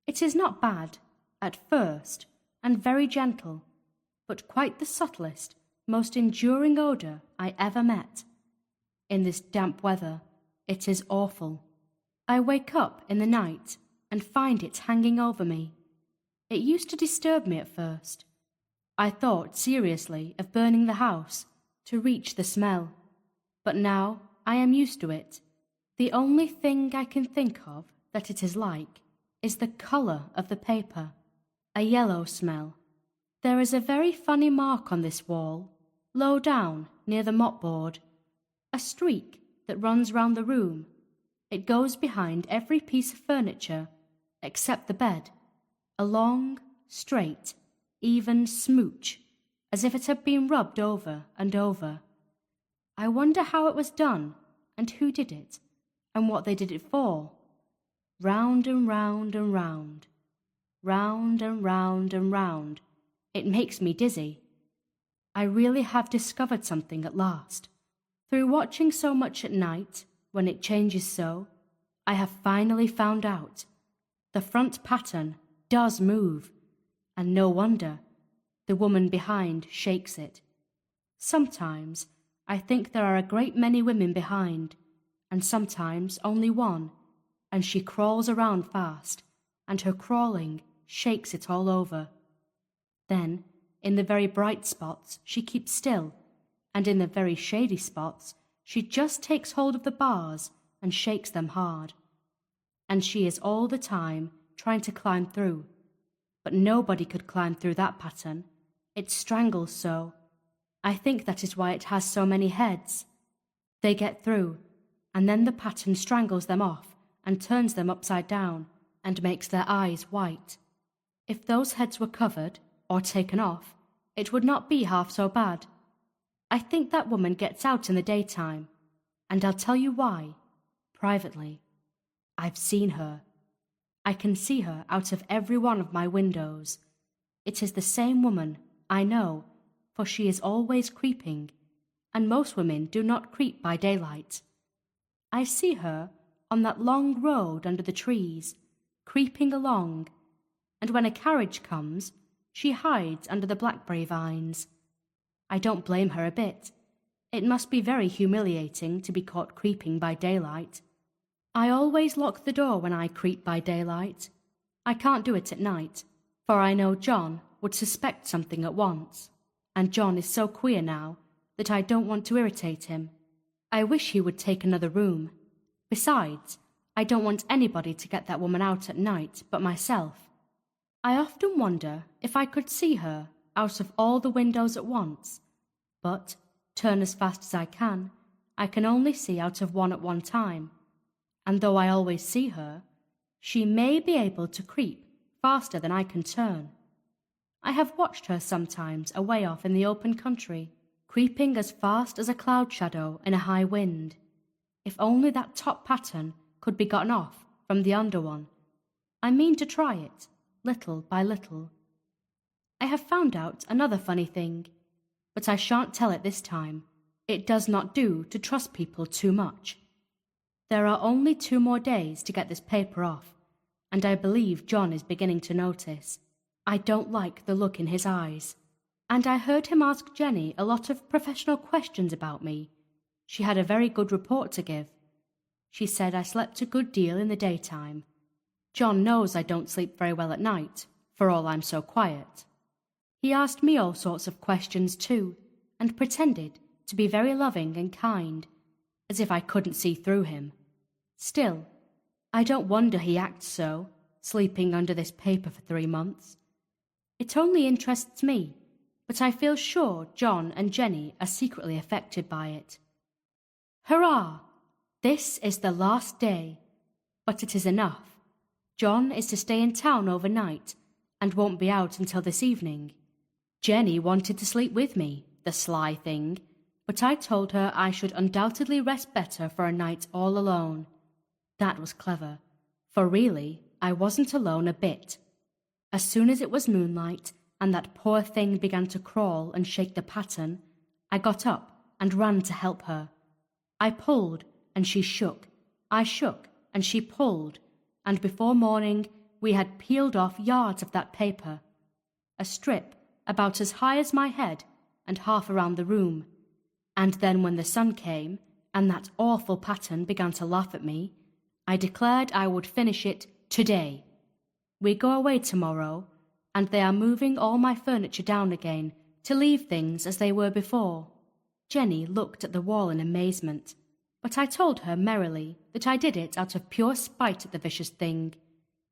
It is not bad, at first, and very gentle, but quite the subtlest, most enduring odour I ever met. In this damp weather, it is awful. I wake up in the night and find it hanging over me. It used to disturb me at first. I thought seriously of burning the house to reach the smell, but now I am used to it. The only thing I can think of that it is like is the colour of the paper, a yellow smell. There is a very funny mark on this wall, low down near the mopboard, a streak that runs round the room. It goes behind every piece of furniture, except the bed, a long, straight, even smooch, as if it had been rubbed over and over. I wonder how it was done, and who did it, and what they did it for. Round and round and round, round and round and round. It makes me dizzy. I really have discovered something at last. Through watching so much at night, when it changes so, I have finally found out. The front pattern does move, and no wonder. The woman behind shakes it. Sometimes I think there are a great many women behind, and sometimes only one, and she crawls around fast, and her crawling shakes it all over. Then, in the very bright spots, she keeps still, and in the very shady spots, she just takes hold of the bars and shakes them hard. And she is all the time trying to climb through. But nobody could climb through that pattern. It strangles so. I think that is why it has so many heads. They get through, and then the pattern strangles them off and turns them upside down and makes their eyes white. If those heads were covered or taken off, it would not be half so bad. I think that woman gets out in the daytime, and I'll tell you why, privately. I've seen her. I can see her out of every one of my windows. It is the same woman, I know, for she is always creeping, and most women do not creep by daylight. I see her on that long road under the trees, creeping along, and when a carriage comes, she hides under the blackberry vines. I don't blame her a bit. It must be very humiliating to be caught creeping by daylight. I always lock the door when I creep by daylight. I can't do it at night, for I know John would suspect something at once, and John is so queer now, that I don't want to irritate him. I wish he would take another room. Besides, I don't want anybody to get that woman out at night but myself. I often wonder if I could see her out of all the windows at once, but, turn as fast as I can only see out of one at one time, and though I always see her, she may be able to creep faster than I can turn. I have watched her sometimes away off in the open country, creeping as fast as a cloud shadow in a high wind. If only that top pattern could be gotten off from the under one. I mean to try it, little by little. I have found out another funny thing, but I shan't tell it this time. It does not do to trust people too much. There are only 2 more days to get this paper off, and I believe John is beginning to notice. I don't like the look in his eyes, and I heard him ask Jenny a lot of professional questions about me. She had a very good report to give. She said I slept a good deal in the daytime. John knows I don't sleep very well at night, for all I'm so quiet. He asked me all sorts of questions too, and pretended to be very loving and kind, as if I couldn't see through him. Still, I don't wonder he acts so, sleeping under this paper for 3 months. It only interests me, but I feel sure John and Jenny are secretly affected by it. Hurrah! This is the last day, but it is enough. John is to stay in town overnight, and won't be out until this evening. Jenny wanted to sleep with me, the sly thing, but I told her I should undoubtedly rest better for a night all alone. That was clever, for really I wasn't alone a bit. As soon as it was moonlight and that poor thing began to crawl and shake the pattern, I got up and ran to help her. I pulled and she shook. I shook and she pulled, and before morning we had peeled off yards of that paper, a strip about as high as my head and half around the room. And then when the sun came and that awful pattern began to laugh at me, I declared I would finish it today. We go away tomorrow, and they are moving all my furniture down again to leave things as they were before. Jenny looked at the wall in amazement, but I told her merrily that I did it out of pure spite at the vicious thing.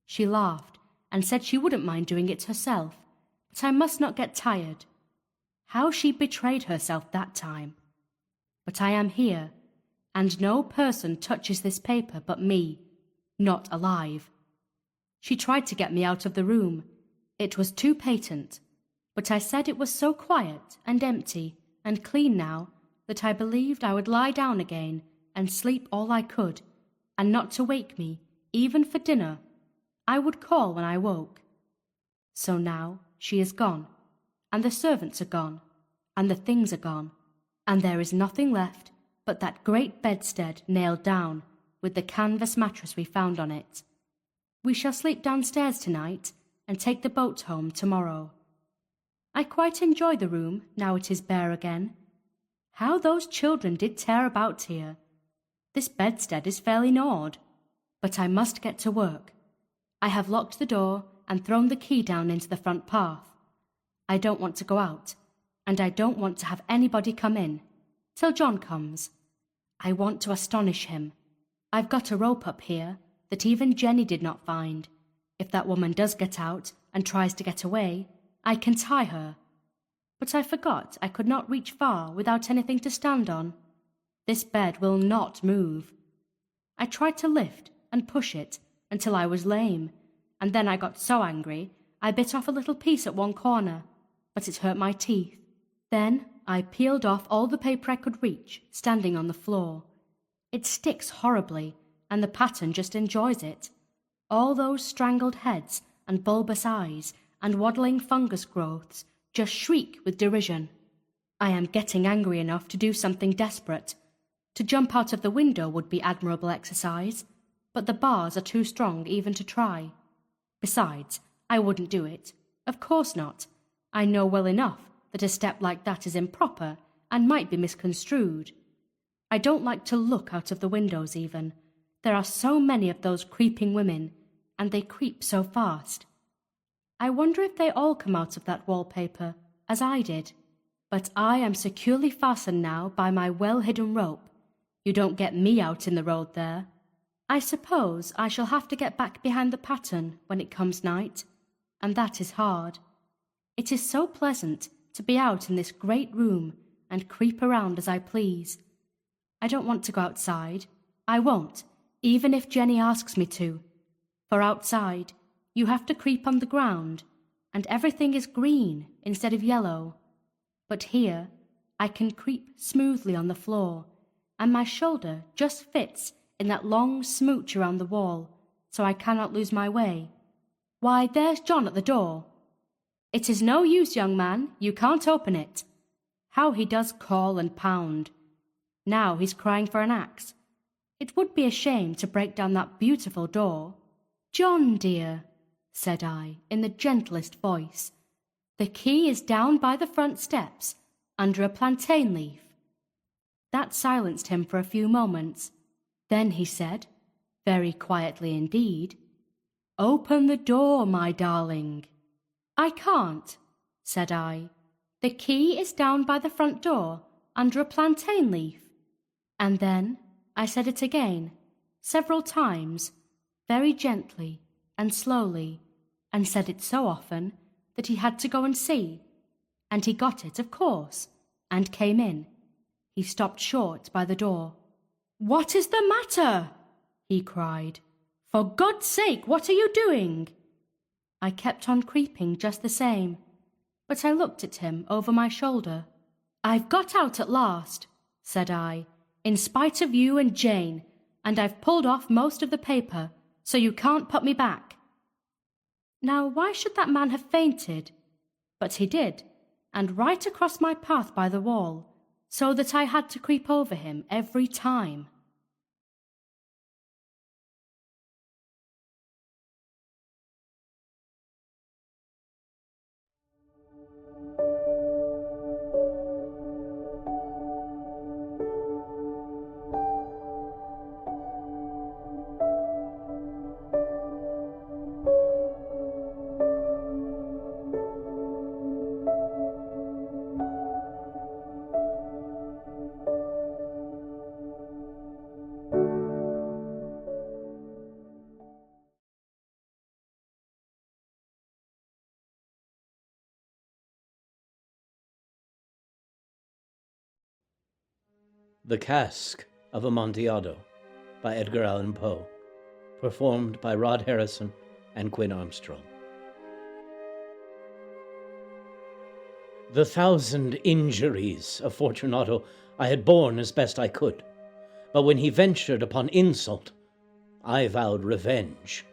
She laughed and said she wouldn't mind doing it herself, but I must not get tired. How she betrayed herself that time! But I am here, and no person touches this paper but me, not alive. She tried to get me out of the room. It was too patent, but I said it was so quiet and empty and clean now that I believed I would lie down again and sleep all I could, and not to wake me, even for dinner. I would call when I woke. So now she is gone, and the servants are gone, and the things are gone, and there is nothing left but that great bedstead nailed down, with the canvas mattress we found on it. We shall sleep downstairs tonight, and take the boat home tomorrow. I quite enjoy the room, now it is bare again. How those children did tear about here! This bedstead is fairly gnawed, but I must get to work. I have locked the door and thrown the key down into the front path. I don't want to go out, and I don't want to have anybody come in, till John comes. I want to astonish him. I've got a rope up here that even Jenny did not find. If that woman does get out and tries to get away, I can tie her. But I forgot I could not reach far without anything to stand on. This bed will not move. I tried to lift and push it until I was lame, and then I got so angry I bit off a little piece at one corner, but it hurt my teeth. Then I peeled off all the paper I could reach, standing on the floor. It sticks horribly, and the pattern just enjoys it. All those strangled heads and bulbous eyes and waddling fungus growths just shriek with derision. I am getting angry enough to do something desperate. To jump out of the window would be admirable exercise, but the bars are too strong even to try. Besides, I wouldn't do it. Of course not. I know well enough that a step like that is improper and might be misconstrued. I don't like to look out of the windows even. There are so many of those creeping women, and they creep so fast. I wonder if they all come out of that wallpaper, as I did. But I am securely fastened now by my well-hidden rope. You don't get me out in the road there. I suppose I shall have to get back behind the pattern when it comes night, and that is hard. It is so pleasant to be out in this great room and creep around as I please. I don't want to go outside. I won't, even if Jenny asks me to. For outside, you have to creep on the ground, and everything is green instead of yellow. But here, I can creep smoothly on the floor, and my shoulder just fits in that long smooch around the wall, so I cannot lose my way. Why, there's John at the door. It is no use, young man, you can't open it. How he does call and pound. Now he's crying for an axe. It would be a shame to break down that beautiful door. John, dear, said I, in the gentlest voice, the key is down by the front steps, under a plantain leaf. That silenced him for a few moments. Then he said, very quietly indeed, Open the door, my darling. I can't, said I. The key is down by the front door, under a plantain leaf. And then I said it again, several times, very gently and slowly, and said it so often that he had to go and see. And he got it, of course, and came in. He stopped short by the door. What is the matter? He cried. For God's sake, what are you doing? I kept on creeping just the same, but I looked at him over my shoulder. I've got out at last, said I, in spite of you and Jane, and I've pulled off most of the paper, so you can't put me back. Now, why should that man have fainted? But he did, and right across my path by the wall, so that I had to creep over him every time. The Cask of Amontillado by Edgar Allan Poe, performed by Rod Harrison and Quinn Armstrong. The 1,000 injuries of Fortunato I had borne as best I could, but when he ventured upon insult, I vowed revenge.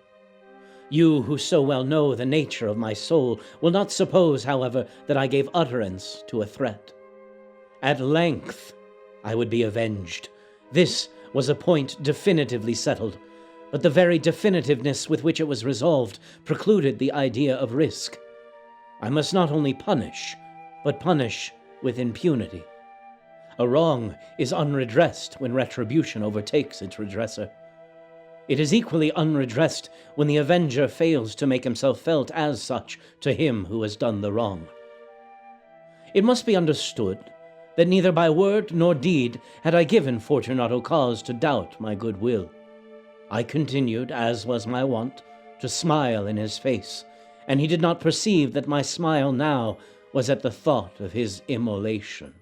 You who so well know the nature of my soul will not suppose, however, that I gave utterance to a threat. At length I would be avenged. This was a point definitively settled, but the very definitiveness with which it was resolved precluded the idea of risk. I must not only punish, but punish with impunity. A wrong is unredressed when retribution overtakes its redresser. It is equally unredressed when the avenger fails to make himself felt as such to him who has done the wrong. It must be understood that neither by word nor deed had I given Fortunato cause to doubt my good will. I continued, as was my wont, to smile in his face, and he did not perceive that my smile now was at the thought of his immolation.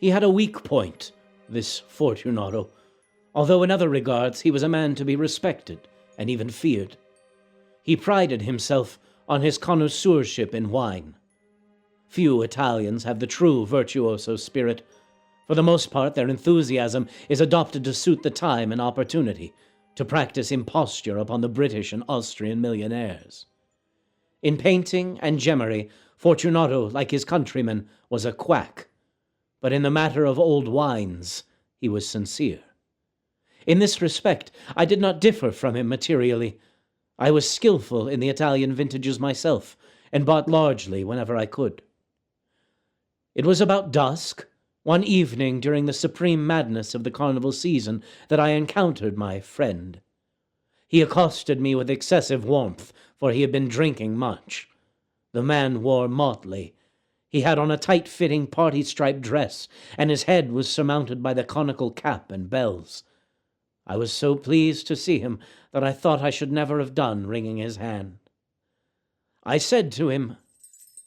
He had a weak point, this Fortunato, although in other regards he was a man to be respected and even feared. He prided himself on his connoisseurship in wine. Few Italians have the true virtuoso spirit. For the most part, their enthusiasm is adopted to suit the time and opportunity, to practice imposture upon the British and Austrian millionaires. In painting and gemmery, Fortunato, like his countrymen, was a quack, but in the matter of old wines, he was sincere. In this respect, I did not differ from him materially. I was skillful in the Italian vintages myself, and bought largely whenever I could. It was about dusk, one evening during the supreme madness of the carnival season, that I encountered my friend. He accosted me with excessive warmth, for he had been drinking much. The man wore motley. He had on a tight-fitting party-striped dress, and his head was surmounted by the conical cap and bells. I was so pleased to see him that I thought I should never have done wringing his hand. I said to him,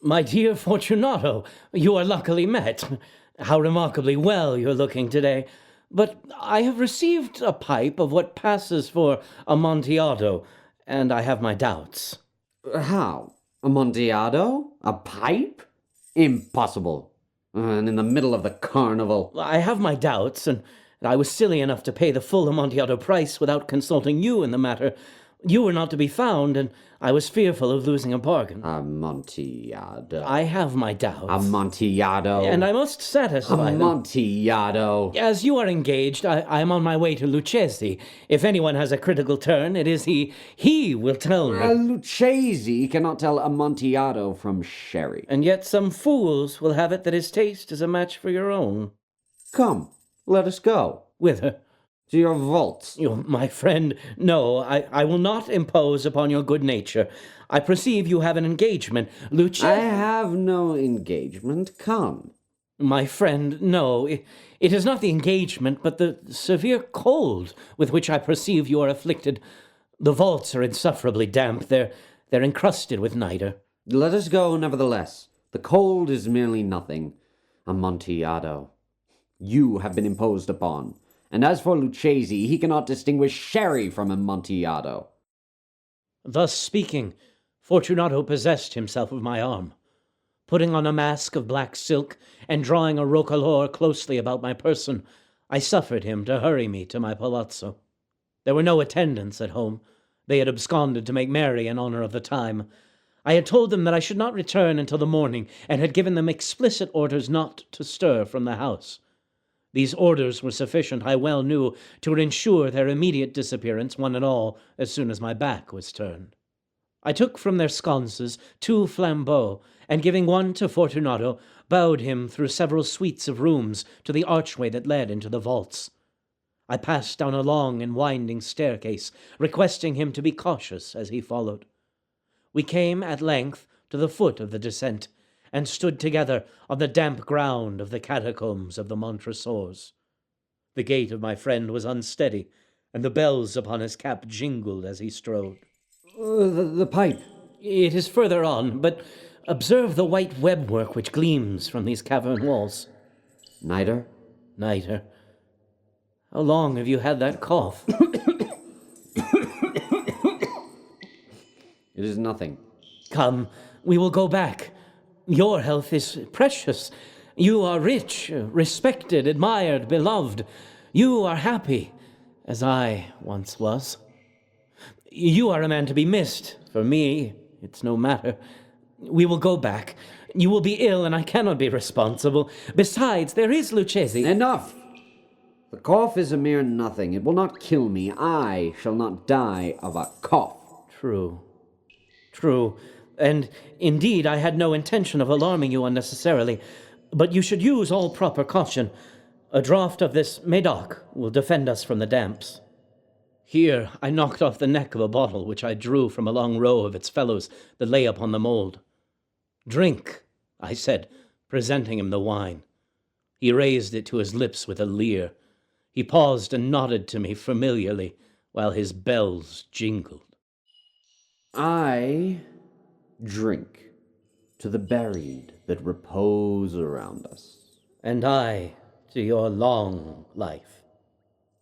"My dear Fortunato, you are luckily met. How remarkably well you're looking today. But I have received a pipe of what passes for Amontillado, and I have my doubts." How? Amontillado? A pipe? Impossible. And in the middle of the carnival. I have my doubts, and I was silly enough to pay the full Amontillado price without consulting you in the matter. You were not to be found, and I was fearful of losing a bargain. Amontillado. I have my doubts. Amontillado. And I must satisfy them. Amontillado. As you are engaged, I am on my way to Lucchesi. If anyone has a critical turn, it is he. He will tell me. Lucchesi cannot tell Amontillado from sherry. And yet some fools will have it that his taste is a match for your own. Come, let us go. Whither? To your vaults. My friend, no, I will not impose upon your good nature. I perceive you have an engagement. I have no engagement. Come. My friend, no, it is not the engagement, but the severe cold with which I perceive you are afflicted. The vaults are insufferably damp. They're encrusted with niter. Let us go, nevertheless. The cold is merely nothing. Amontillado. You have been imposed upon. And as for Lucchesi, he cannot distinguish sherry from Amontillado. Thus speaking, Fortunato possessed himself of my arm. Putting on a mask of black silk and drawing a roquelaure closely about my person, I suffered him to hurry me to my palazzo. There were no attendants at home. They had absconded to make merry in honor of the time. I had told them that I should not return until the morning, and had given them explicit orders not to stir from the house. These orders were sufficient, I well knew, to ensure their immediate disappearance, one and all, as soon as my back was turned. I took from their sconces 2 flambeaux, and giving one to Fortunato, bowed him through several suites of rooms to the archway that led into the vaults. I passed down a long and winding staircase, requesting him to be cautious as he followed. We came, at length, to the foot of the descent, and stood together on the damp ground of the catacombs of the Montresors. The gait of my friend was unsteady, and the bells upon his cap jingled as he strode. The pipe. It is further on, but observe the white webwork which gleams from these cavern walls. Niter? Niter. How long have you had that cough? It is nothing. Come, we will go back. Your health is precious. You are rich, respected, admired, beloved. You are happy, as I once was. You are a man to be missed. For me, it's no matter. We will go back. You will be ill, and I cannot be responsible. Besides, there is Lucchesi. Enough! The cough is a mere nothing. It will not kill me. I shall not die of a cough. True. And indeed, I had no intention of alarming you unnecessarily, but you should use all proper caution. A draught of this Médoc will defend us from the damps. Here I knocked off the neck of a bottle which I drew from a long row of its fellows that lay upon the mould. "Drink," I said, presenting him the wine. He raised it to his lips with a leer. He paused and nodded to me familiarly, while his bells jingled. I drink to the buried that repose around us. And I to your long life.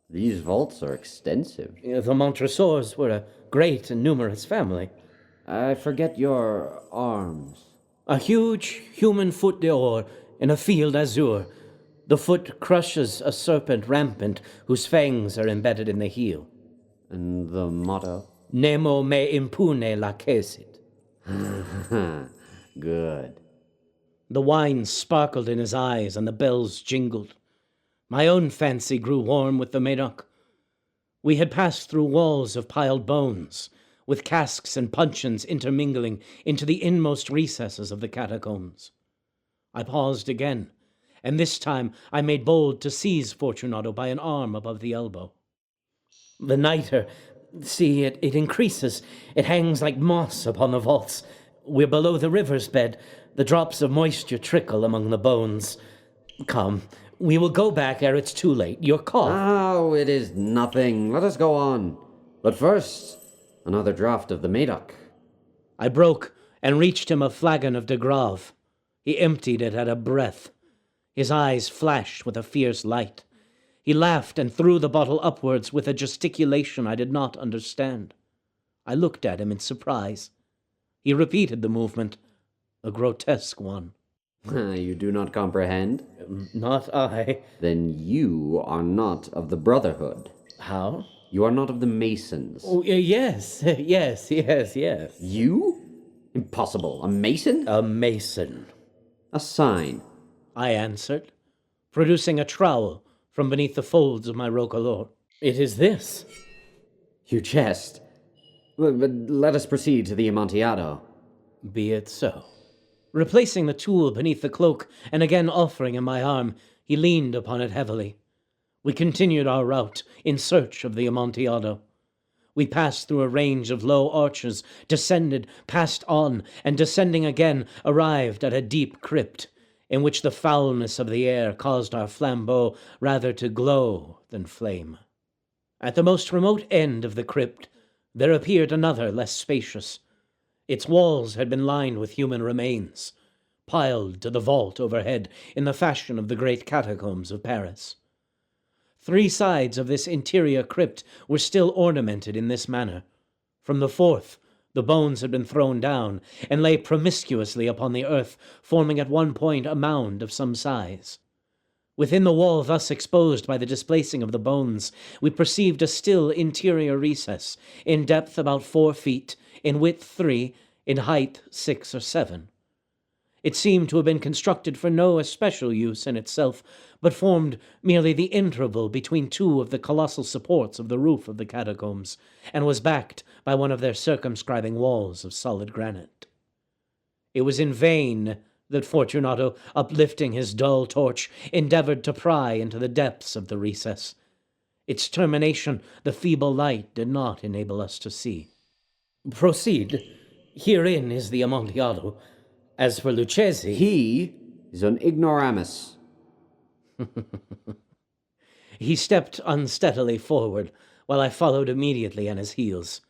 These vaults are extensive. The Montresors were a great and numerous family. I forget your arms. A huge human foot d'or in a field azure. The foot crushes a serpent rampant whose fangs are embedded in the heel. And the motto? Nemo me impune lacessit. Good. The wine sparkled in his eyes and the bells jingled. My own fancy grew warm with the Médoc. We had passed through walls of piled bones, with casks and puncheons intermingling into the inmost recesses of the catacombs. I paused again, and this time I made bold to seize Fortunato by an arm above the elbow. The niter, see, it increases. It hangs like moss upon the vaults. We're below the river's bed. The drops of moisture trickle among the bones. Come, we will go back ere it's too late. Your cough. Oh, it is nothing. Let us go on. But first, another draught of the Medoc. I broke and reached him a flagon of de Grave. He emptied it at a breath. His eyes flashed with a fierce light. He laughed and threw the bottle upwards with a gesticulation I did not understand. I looked at him in surprise. He repeated the movement, a grotesque one. You do not comprehend? Not I. Then you are not of the Brotherhood. How? You are not of the Masons. Oh, yes, yes. You? Impossible. A Mason? A Mason. A sign. I answered, producing a trowel from beneath the folds of my roquelaure. It is this. You jest. But let us proceed to the Amontillado. Be it so. Replacing the tool beneath the cloak and again offering him my arm, he leaned upon it heavily. We continued our route in search of the Amontillado. We passed through a range of low arches, descended, passed on, and descending again, arrived at a deep crypt, in which the foulness of the air caused our flambeaux rather to glow than flame. At the most remote end of the crypt, there appeared another less spacious. Its walls had been lined with human remains, piled to the vault overhead in the fashion of the great catacombs of Paris. 3 sides of this interior crypt were still ornamented in this manner. From the 4th, the bones had been thrown down and lay promiscuously upon the earth, forming at one point a mound of some size. Within the wall thus exposed by the displacing of the bones, we perceived a still interior recess, in depth about 4 feet, in width 3, in height 6 or 7. It seemed to have been constructed for no especial use in itself, but formed merely the interval between 2 of the colossal supports of the roof of the catacombs, and was backed by one of their circumscribing walls of solid granite. It was in vain that Fortunato, uplifting his dull torch, endeavored to pry into the depths of the recess. Its termination the feeble light did not enable us to see. Proceed. Herein is the Amontillado. As for Lucchesi... He is an ignoramus. He stepped unsteadily forward, while I followed immediately on his heels.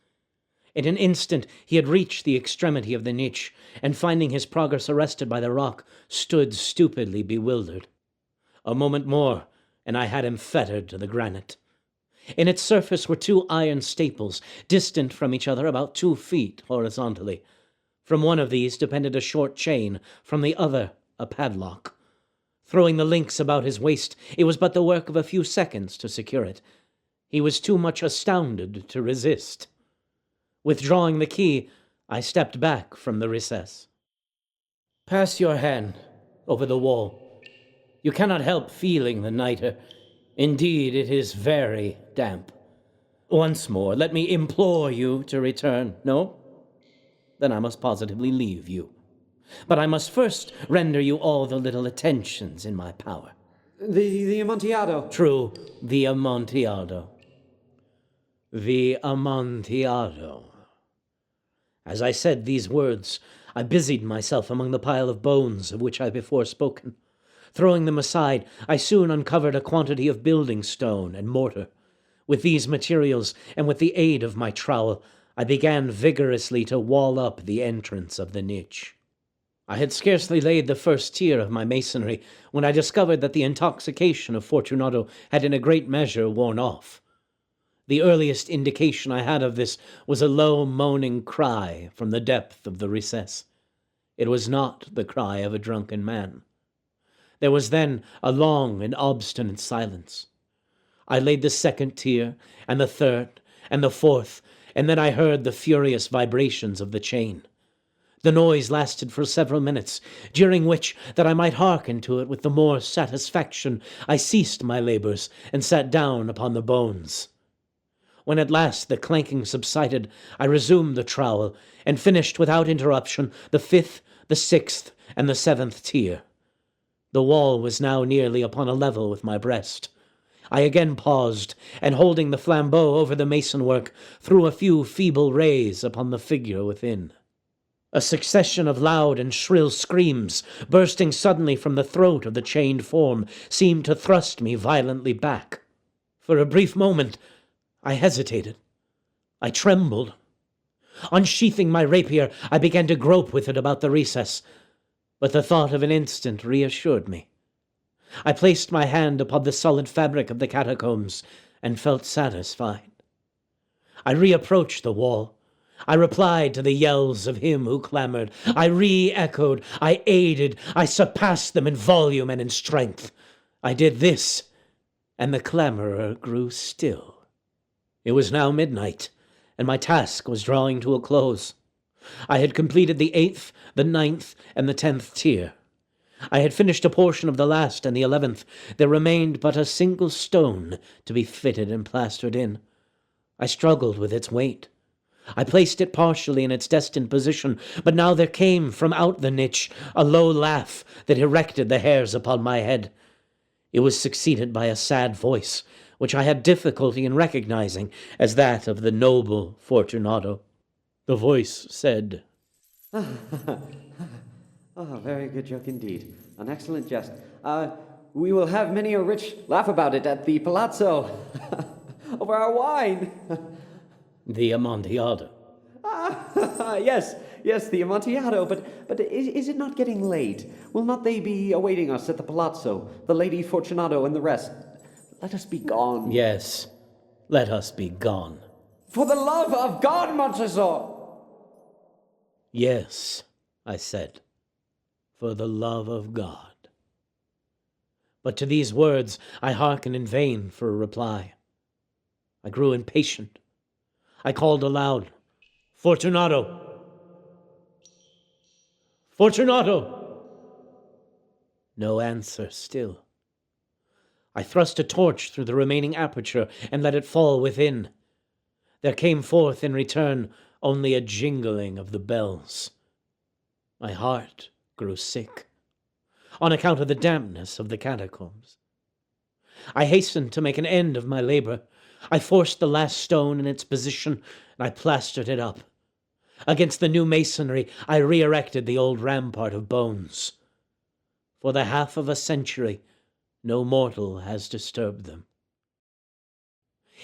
In an instant he had reached the extremity of the niche, and finding his progress arrested by the rock, stood stupidly bewildered. A moment more, and I had him fettered to the granite. In its surface were 2 iron staples, distant from each other about 2 feet horizontally. From one of these depended a short chain, from the other a padlock. Throwing the links about his waist, it was but the work of a few seconds to secure it. He was too much astounded to resist. Withdrawing the key, I stepped back from the recess. Pass your hand over the wall. You cannot help feeling the nitre. Indeed, it is very damp. Once more, let me implore you to return. No? Then I must positively leave you. But I must first render you all the little attentions in my power. The Amontillado. True, the Amontillado. The Amontillado. As I said these words, I busied myself among the pile of bones of which I before spoken. Throwing them aside, I soon uncovered a quantity of building stone and mortar. With these materials, and with the aid of my trowel, I began vigorously to wall up the entrance of the niche. I had scarcely laid the first tier of my masonry when I discovered that the intoxication of Fortunato had in a great measure worn off. The earliest indication I had of this was a low moaning cry from the depth of the recess. It was not the cry of a drunken man. There was then a long and obstinate silence. I laid the 2nd tier, and the 3rd, and the 4th, and then I heard the furious vibrations of the chain. The noise lasted for several minutes, during which, that I might hearken to it with the more satisfaction, I ceased my labors and sat down upon the bones. When at last the clanking subsided, I resumed the trowel, and finished without interruption the 5th, the 6th, and the 7th tier. The wall was now nearly upon a level with my breast. I again paused, and holding the flambeau over the mason-work, threw a few feeble rays upon the figure within. A succession of loud and shrill screams, bursting suddenly from the throat of the chained form, seemed to thrust me violently back. For a brief moment, I hesitated. I trembled. Unsheathing my rapier, I began to grope with it about the recess, but the thought of an instant reassured me. I placed my hand upon the solid fabric of the catacombs and felt satisfied. I reapproached the wall. I replied to the yells of him who clamored. I re-echoed. I aided. I surpassed them in volume and in strength. I did this, and the clamorer grew still. It was now midnight, and my task was drawing to a close. I had completed the 8th, the 9th, and the 10th tier. I had finished a portion of the last and the 11th. There remained but a single stone to be fitted and plastered in. I struggled with its weight. I placed it partially in its destined position, but now there came from out the niche a low laugh that erected the hairs upon my head. It was succeeded by a sad voice, which I had difficulty in recognizing as that of the noble Fortunato. The voice said, Very good joke indeed. An excellent jest. We will have many a rich laugh about it at the palazzo. Over our wine. The Amontillado. Yes, the Amontillado. But is it not getting late? Will not they be awaiting us at the palazzo, the Lady Fortunato and the rest? Let us be gone. Yes, let us be gone. For the love of God, Montresor! Yes, I said, for the love of God. But to these words I hearkened in vain for a reply. I grew impatient. I called aloud, Fortunato! Fortunato! No answer still. I thrust a torch through the remaining aperture and let it fall within. There came forth in return only a jingling of the bells. My heart grew sick, on account of the dampness of the catacombs. I hastened to make an end of my labor. I forced the last stone in its position, and I plastered it up. Against the new masonry, I re-erected the old rampart of bones. For the half of a century, no mortal has disturbed them.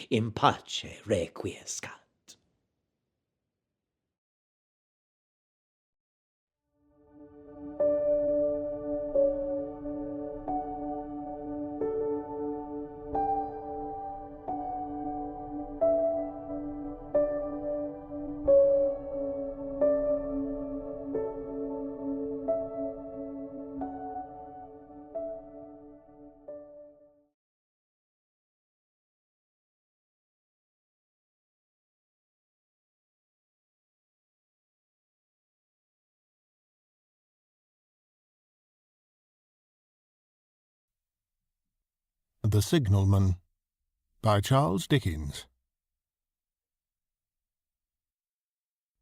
In pace requiescat. The Signalman by Charles Dickens.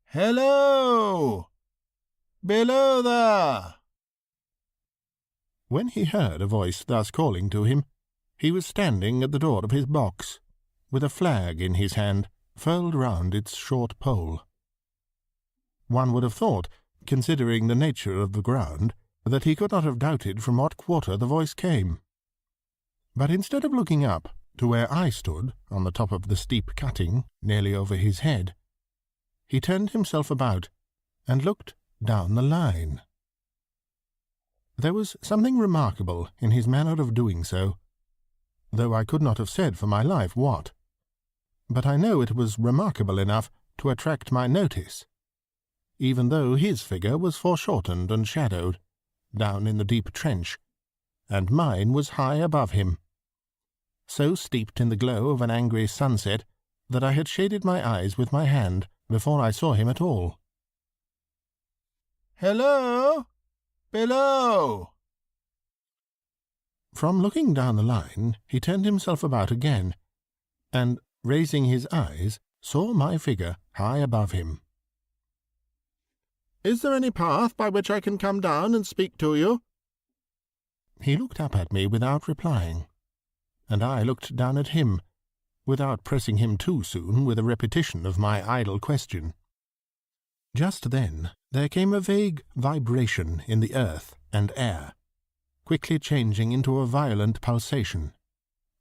Hello! Below there! When he heard a voice thus calling to him, he was standing at the door of his box, with a flag in his hand, furled round its short pole. One would have thought, considering the nature of the ground, that he could not have doubted from what quarter the voice came. But instead of looking up to where I stood on the top of the steep cutting nearly over his head, he turned himself about and looked down the line. There was something remarkable in his manner of doing so, though I could not have said for my life what. But I know it was remarkable enough to attract my notice, even though his figure was foreshortened and shadowed, down in the deep trench, and mine was high above him, so steeped in the glow of an angry sunset that I had shaded my eyes with my hand before I saw him at all. "Hello! Below!" From looking down the line, he turned himself about again, and, raising his eyes, saw my figure high above him. "Is there any path by which I can come down and speak to you?" He looked up at me without replying, and I looked down at him, without pressing him too soon with a repetition of my idle question. Just then there came a vague vibration in the earth and air, quickly changing into a violent pulsation,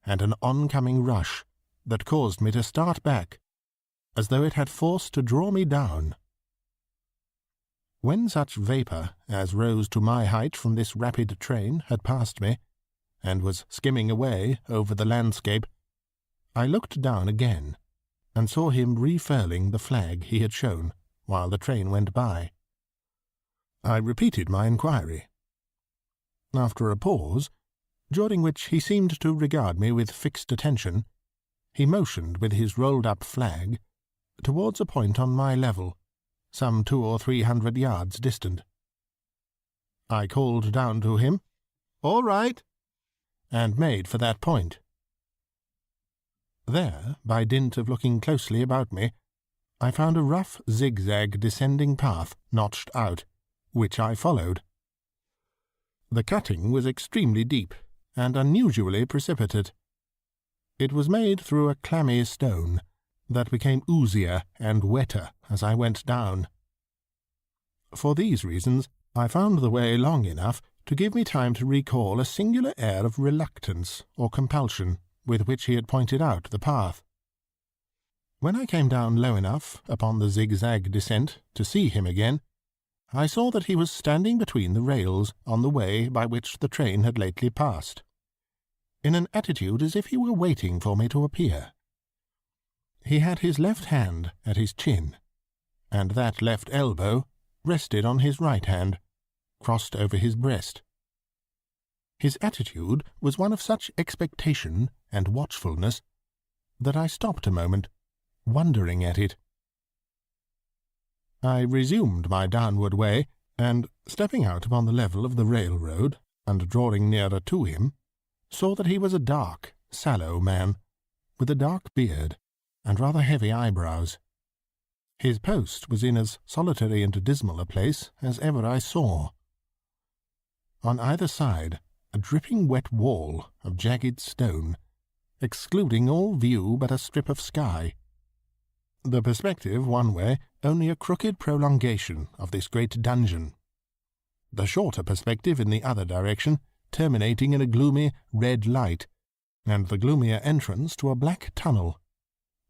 and an oncoming rush that caused me to start back, as though it had force to draw me down. When such vapour as rose to my height from this rapid train had passed me, and was skimming away over the landscape, I looked down again, and saw him refurling the flag he had shown while the train went by. I repeated my inquiry. After a pause, during which he seemed to regard me with fixed attention, he motioned with his rolled-up flag towards a point on my level, some 200 or 300 yards distant. I called down to him, "All right," and made for that point. There, by dint of looking closely about me, I found a rough zigzag descending path notched out, which I followed. The cutting was extremely deep and unusually precipitate. It was made through a clammy stone that became oozier and wetter as I went down. For these reasons, I found the way long enough to give me time to recall a singular air of reluctance or compulsion with which he had pointed out the path. When I came down low enough upon the zigzag descent to see him again, I saw that he was standing between the rails on the way by which the train had lately passed, in an attitude as if he were waiting for me to appear. He had his left hand at his chin, and that left elbow rested on his right hand, crossed over his breast. His attitude was one of such expectation and watchfulness that I stopped a moment, wondering at it. I resumed my downward way, and, stepping out upon the level of the railroad, and drawing nearer to him, saw that he was a dark, sallow man, with a dark beard and rather heavy eyebrows. His post was in as solitary and dismal a place as ever I saw. On either side, a dripping wet wall of jagged stone, excluding all view but a strip of sky. The perspective one way only a crooked prolongation of this great dungeon, the shorter perspective in the other direction terminating in a gloomy red light, and the gloomier entrance to a black tunnel,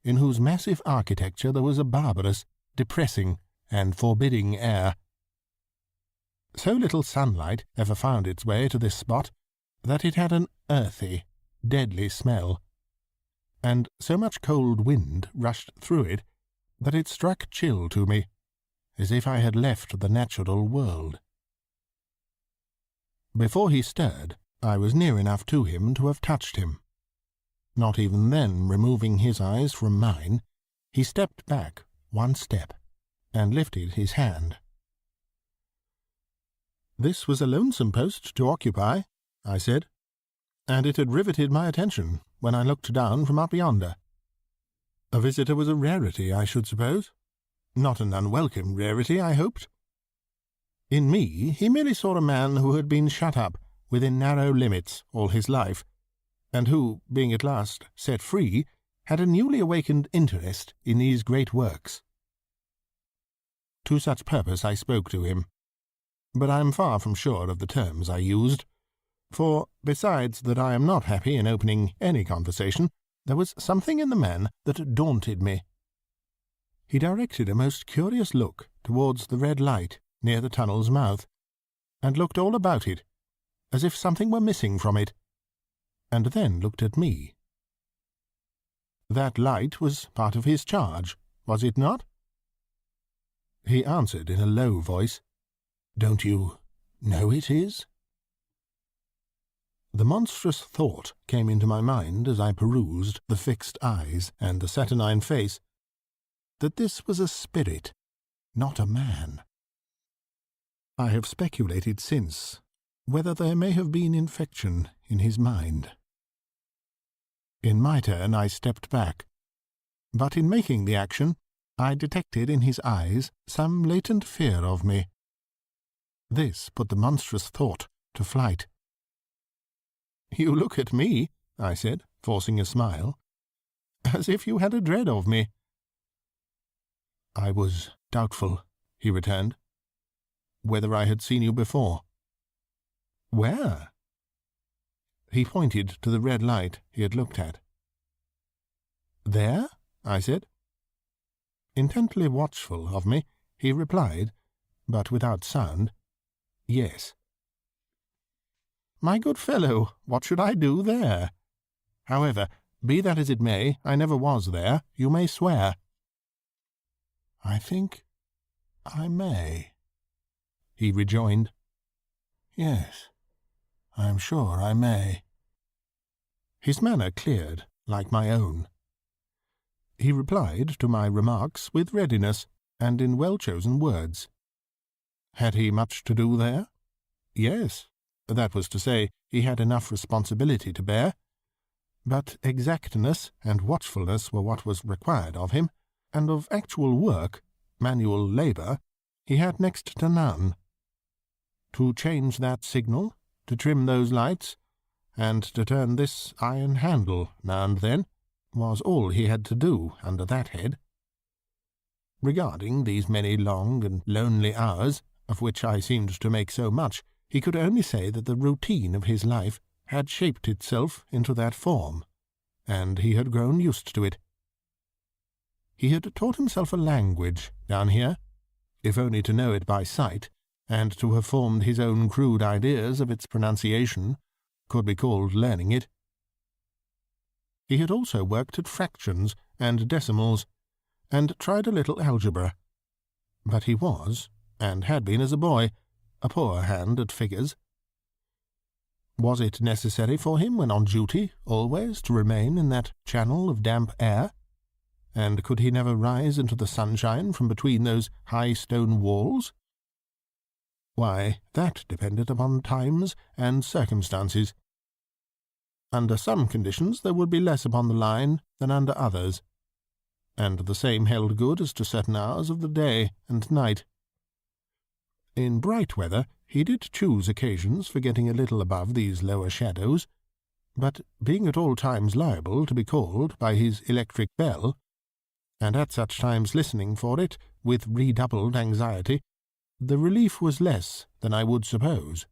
in whose massive architecture there was a barbarous, depressing, and forbidding air. So little sunlight ever found its way to this spot that it had an earthy, deadly smell, and so much cold wind rushed through it that it struck chill to me, as if I had left the natural world. Before he stirred, I was near enough to him to have touched him. Not even then removing his eyes from mine, he stepped back one step and lifted his hand. "This was a lonesome post to occupy," I said, "and it had riveted my attention when I looked down from up yonder. A visitor was a rarity, I should suppose. Not an unwelcome rarity, I hoped. In me he merely saw a man who had been shut up within narrow limits all his life, and who, being at last set free, had a newly awakened interest in these great works. To such purpose I spoke to him, but I am far from sure of the terms I used, for, besides that I am not happy in opening any conversation, there was something in the man that daunted me. He directed a most curious look towards the red light near the tunnel's mouth, and looked all about it, as if something were missing from it, and then looked at me. That light was part of his charge, was it not? He answered in a low voice, "Don't you know it is?" The monstrous thought came into my mind as I perused the fixed eyes and the saturnine face, that this was a spirit, not a man. I have speculated since whether there may have been infection in his mind. In my turn I stepped back, but in making the action I detected in his eyes some latent fear of me. This put the monstrous thought to flight. "You look at me," I said, forcing a smile, "as if you had a dread of me." I was doubtful he returned. Whether I had seen you before. Where? He pointed to the red light he had looked at. There? I said. Intently watchful of me, he replied, but without sound, yes. My good fellow, what should I do there? However, be that as it may, I never was there, you may swear. I think I may, he rejoined. Yes, I am sure I may. His manner cleared, like my own. He replied to my remarks with readiness and in well-chosen words. Had he much to do there? Yes, that was to say, he had enough responsibility to bear, but exactness and watchfulness were what was required of him, and of actual work, manual labour, he had next to none. To change that signal, to trim those lights, and to turn this iron handle now and then, was all he had to do under that head. Regarding these many long and lonely hours, of which I seemed to make so much, he could only say that the routine of his life had shaped itself into that form, and he had grown used to it. He had taught himself a language down here, if only to know it by sight, and to have formed his own crude ideas of its pronunciation could be called learning it. He had also worked at fractions and decimals, and tried a little algebra, but he was, and had been as a boy, a poor hand at figures. Was it necessary for him, when on duty, always to remain in that channel of damp air? And could he never rise into the sunshine from between those high stone walls? Why, that depended upon times and circumstances. Under some conditions there would be less upon the line than under others, and the same held good as to certain hours of the day and night. In bright weather he did choose occasions for getting a little above these lower shadows, but being at all times liable to be called by his electric bell, and at such times listening for it with redoubled anxiety, the relief was less than I would suppose.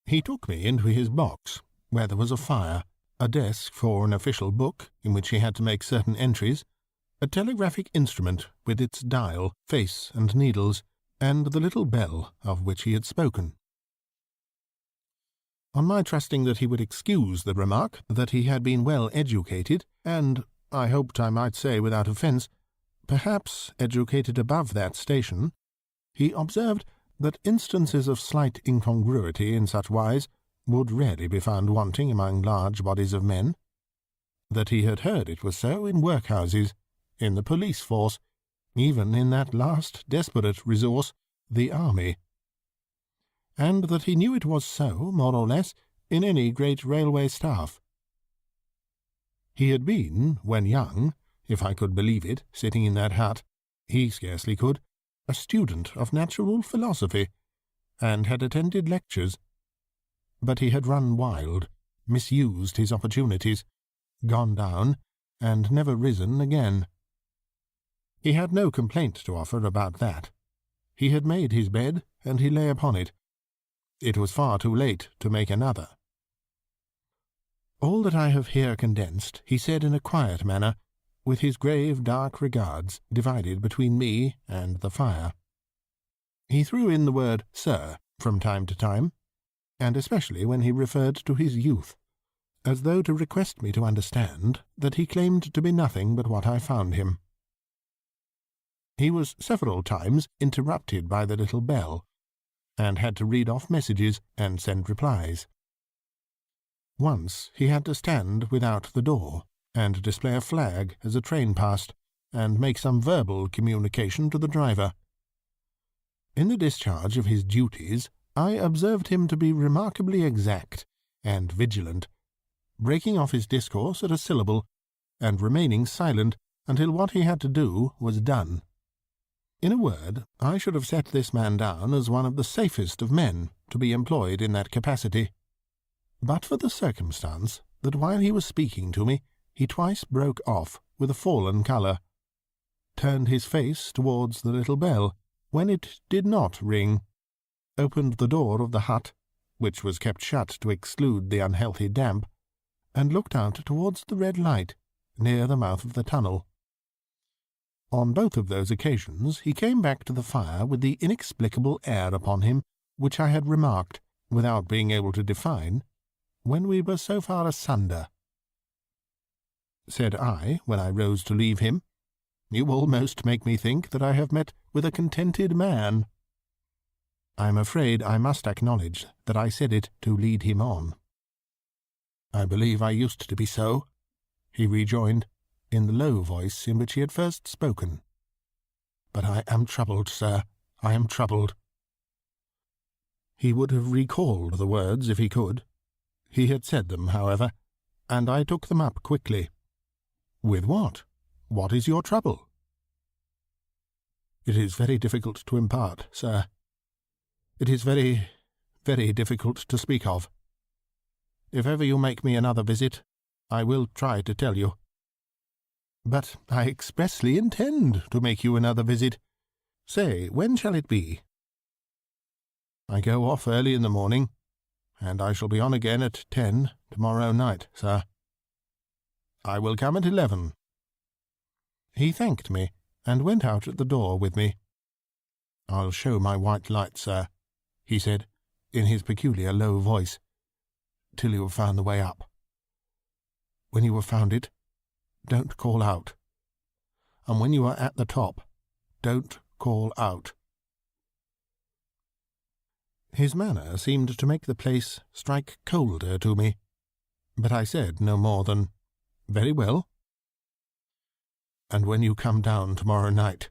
He took me into his box, where there was a fire, a desk for an official book in which he had to make certain entries, a telegraphic instrument with its dial, face, and needles, and the little bell of which he had spoken. On my trusting that he would excuse the remark that he had been well educated, and, I hoped I might say without offence, perhaps educated above that station, he observed that instances of slight incongruity in such wise would rarely be found wanting among large bodies of men, that he had heard it was so in workhouses, in the police force, even in that last desperate resource, the army, and that he knew it was so, more or less, in any great railway staff. He had been, when young, if I could believe it, sitting in that hut, he scarcely could, a student of natural philosophy, and had attended lectures. But he had run wild, misused his opportunities, gone down, and never risen again. He had no complaint to offer about that. He had made his bed, and he lay upon it. It was far too late to make another. All that I have here condensed he said in a quiet manner, with his grave dark regards divided between me and the fire. He threw in the word "sir" from time to time, and especially when he referred to his youth, as though to request me to understand that he claimed to be nothing but what I found him. He was several times interrupted by the little bell, and had to read off messages and send replies. Once he had to stand without the door, and display a flag as a train passed, and make some verbal communication to the driver. In the discharge of his duties, I observed him to be remarkably exact and vigilant, breaking off his discourse at a syllable, and remaining silent until what he had to do was done. In a word, I should have set this man down as one of the safest of men to be employed in that capacity, but for the circumstance that while he was speaking to me, he twice broke off with a fallen colour, turned his face towards the little bell, when it did not ring, opened the door of the hut, which was kept shut to exclude the unhealthy damp, and looked out towards the red light, near the mouth of the tunnel. On both of those occasions he came back to the fire with the inexplicable air upon him which I had remarked, without being able to define, when we were so far asunder. Said I, when I rose to leave him, "You almost make me think that I have met with a contented man." I am afraid I must acknowledge that I said it to lead him on. "I believe I used to be so," he rejoined, in the low voice in which he had first spoken. "But I am troubled, sir, I am troubled." He would have recalled the words if he could. He had said them, however, and I took them up quickly. "With what? What is your trouble?" "It is very difficult to impart, sir. It is very, very difficult to speak of. If ever you make me another visit, I will try to tell you." "But I expressly intend to make you another visit. Say, when shall it be?" "I go off early in the morning, and I shall be on again at 10 tomorrow night, sir." "I will come at 11. He thanked me, and went out at the door with me. "I'll show my white light, sir," he said, in his peculiar low voice, "till you have found the way up. When you have found it, don't call out. And when you are at the top, don't call out." His manner seemed to make the place strike colder to me, but I said no more than, "Very well." "And when you come down tomorrow night,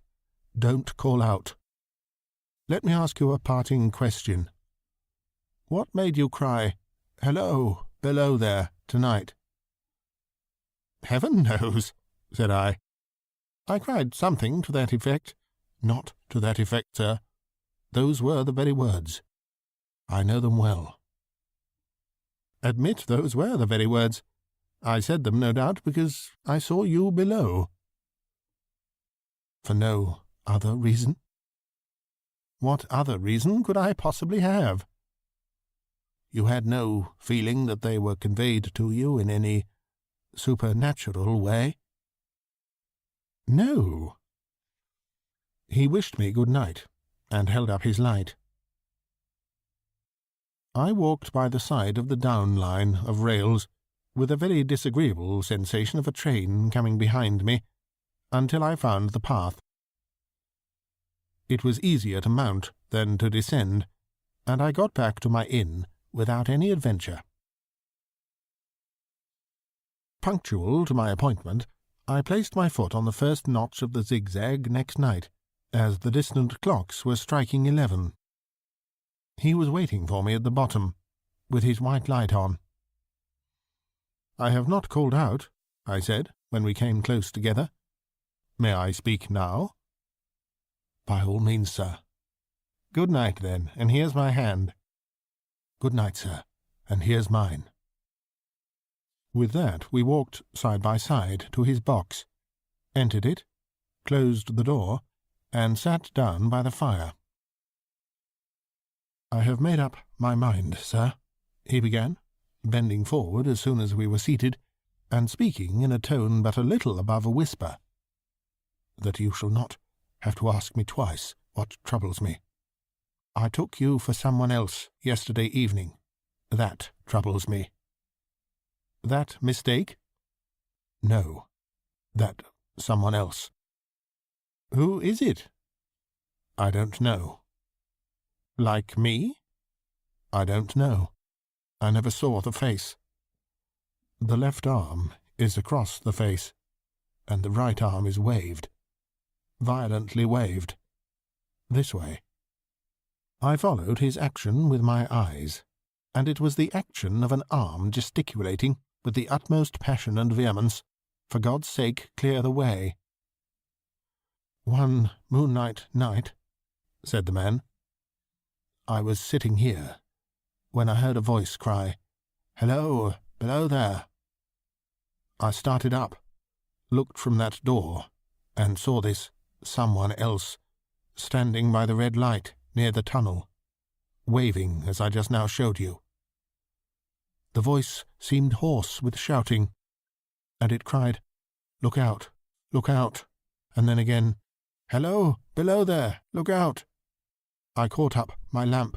don't call out. Let me ask you a parting question. What made you cry, 'Hello, below there,' tonight?" "Heaven knows," said I. "I cried something to that effect." "Not to that effect, sir. Those were the very words. I know them well." "Admit those were the very words. I said them, no doubt, because I saw you below." "For no other reason?" "What other reason could I possibly have?" "You had no feeling that they were conveyed to you in any supernatural way?" "No." He wished me good night, and held up his light. I walked by the side of the down line of rails, with a very disagreeable sensation of a train coming behind me, until I found the path. It was easier to mount than to descend, and I got back to my inn without any adventure. Punctual to my appointment, I placed my foot on the first notch of the zigzag next night, as the distant clocks were striking 11. He was waiting for me at the bottom, with his white light on. "I have not called out," I said, when we came close together. "May I speak now?" "By all means, sir." "Good night, then, and here's my hand." "Good night, sir, and here's mine." With that we walked side by side to his box, entered it, closed the door, and sat down by the fire. "I have made up my mind, sir," he began, bending forward as soon as we were seated, and speaking in a tone but a little above a whisper, "that you shall not have to ask me twice what troubles me. I took you for someone else yesterday evening. That troubles me." "That mistake?" "No, that someone else." "Who is it?" "I don't know." "Like me?" "I don't know. I never saw the face. The left arm is across the face, and the right arm is waved, violently waved, this way." I followed his action with my eyes, and it was the action of an arm gesticulating with the utmost passion and vehemence, "For God's sake, clear the way." "One moonlight night," said the man, "I was sitting here, when I heard a voice cry, 'Hello, below there.' I started up, looked from that door, and saw this someone else, standing by the red light near the tunnel, waving as I just now showed you. The voice seemed hoarse with shouting, and it cried, 'Look out, look out,' and then again, 'Hello, below there, look out.' I caught up my lamp,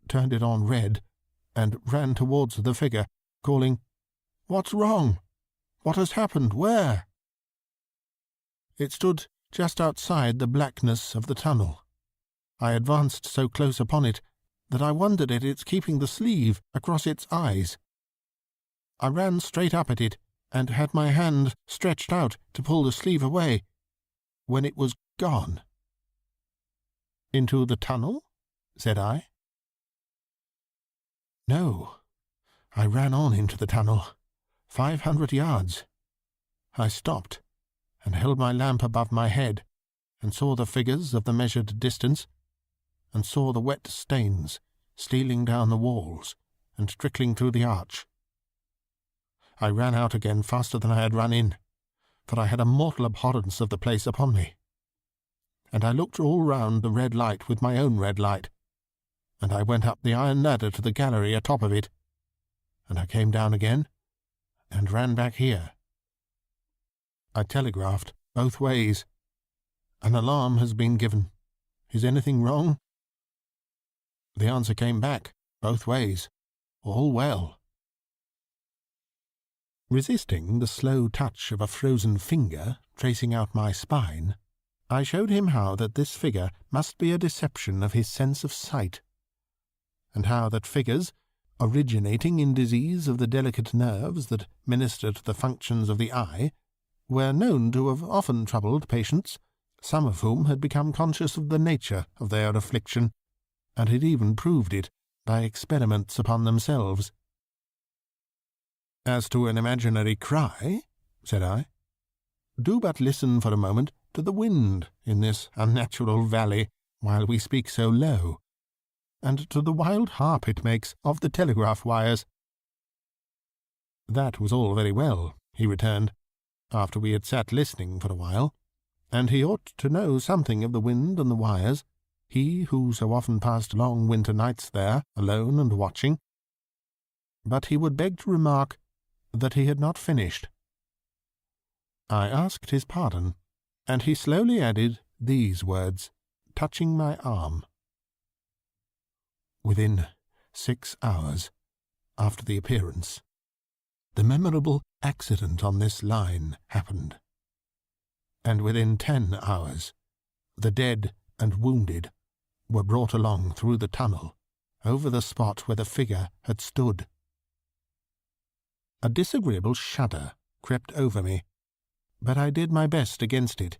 turned it on red, and ran towards the figure, calling, 'What's wrong? What has happened? Where?' It stood just outside the blackness of the tunnel. I advanced so close upon it that I wondered at its keeping the sleeve across its eyes. I ran straight up at it, and had my hand stretched out to pull the sleeve away, when it was gone. 'Into the tunnel?' said I. No, I ran on into the tunnel, 500 yards. I stopped, and held my lamp above my head, and saw the figures of the measured distance, and saw the wet stains stealing down the walls and trickling through the arch. I ran out again faster than I had run in, for I had a mortal abhorrence of the place upon me. And I looked all round the red light with my own red light, and I went up the iron ladder to the gallery atop of it, and I came down again, and ran back here. I telegraphed both ways. An alarm has been given. Is anything wrong? The answer came back, both ways. All well. Resisting the slow touch of a frozen finger tracing out my spine, I showed him how that this figure must be a deception of his sense of sight, and how that figures, originating in disease of the delicate nerves that minister to the functions of the eye, were known to have often troubled patients, some of whom had become conscious of the nature of their affliction, and had even proved it by experiments upon themselves. "As to an imaginary cry," said I, "do but listen for a moment to the wind in this unnatural valley while we speak so low, and to the wild harp it makes of the telegraph wires." That was all very well, he returned, after we had sat listening for a while, and he ought to know something of the wind and the wires, he who so often passed long winter nights there, alone and watching. But he would beg to remark that he had not finished. I asked his pardon, and he slowly added these words, touching my arm. "Within 6 hours after the appearance, the memorable accident on this line happened, and within 10 hours the dead and wounded were brought along through the tunnel, over the spot where the figure had stood." A disagreeable shudder crept over me, but I did my best against it.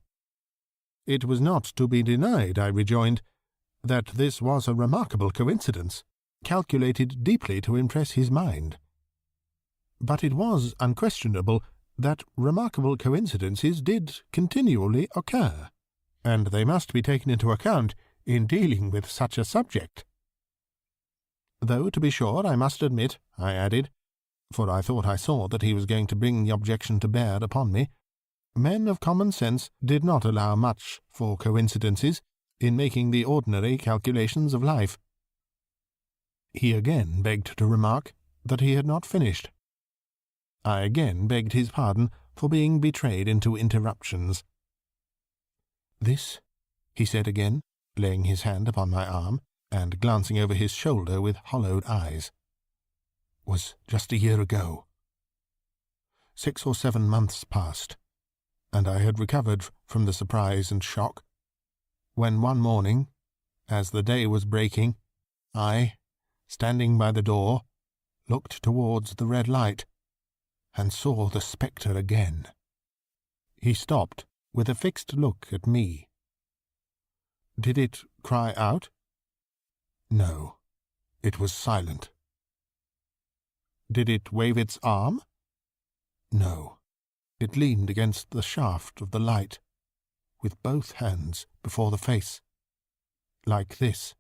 It was not to be denied, I rejoined, that this was a remarkable coincidence, calculated deeply to impress his mind. But it was unquestionable that remarkable coincidences did continually occur, and they must be taken into account in dealing with such a subject. Though, to be sure, I must admit, I added, for I thought I saw that he was going to bring the objection to bear upon me, men of common sense did not allow much for coincidences in making the ordinary calculations of life. He again begged to remark that he had not finished. I again begged his pardon for being betrayed into interruptions. "This," he said again, laying his hand upon my arm, and glancing over his shoulder with hollowed eyes, "was just a year ago. 6 or 7 months passed, and I had recovered from the surprise and shock, when one morning, as the day was breaking, I, standing by the door, looked towards the red light, and saw the spectre again." He stopped, with a fixed look at me. "Did it cry out?" "No, it was silent." "Did it wave its arm?" "No, it leaned against the shaft of the light, with both hands before the face, like this."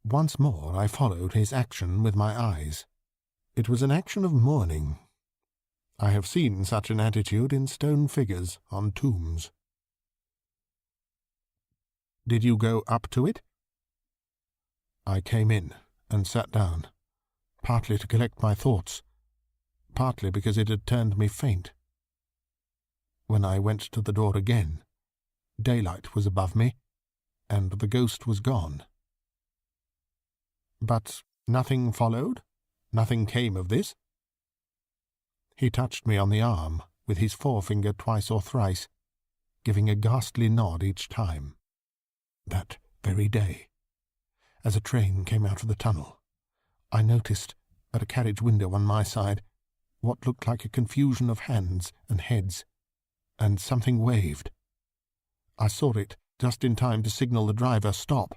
Once more I followed his action with my eyes. It was an action of mourning. I have seen such an attitude in stone figures on tombs. Did you go up to it? I came in and sat down, partly to collect my thoughts, partly because it had turned me faint. When I went to the door again, daylight was above me, and the ghost was gone. But nothing followed? Nothing came of this? He touched me on the arm with his forefinger twice or thrice, giving a ghastly nod each time. That very day, as a train came out of the tunnel, I noticed, at a carriage window on my side, what looked like a confusion of hands and heads, and something waved. I saw it just in time to signal the driver stop.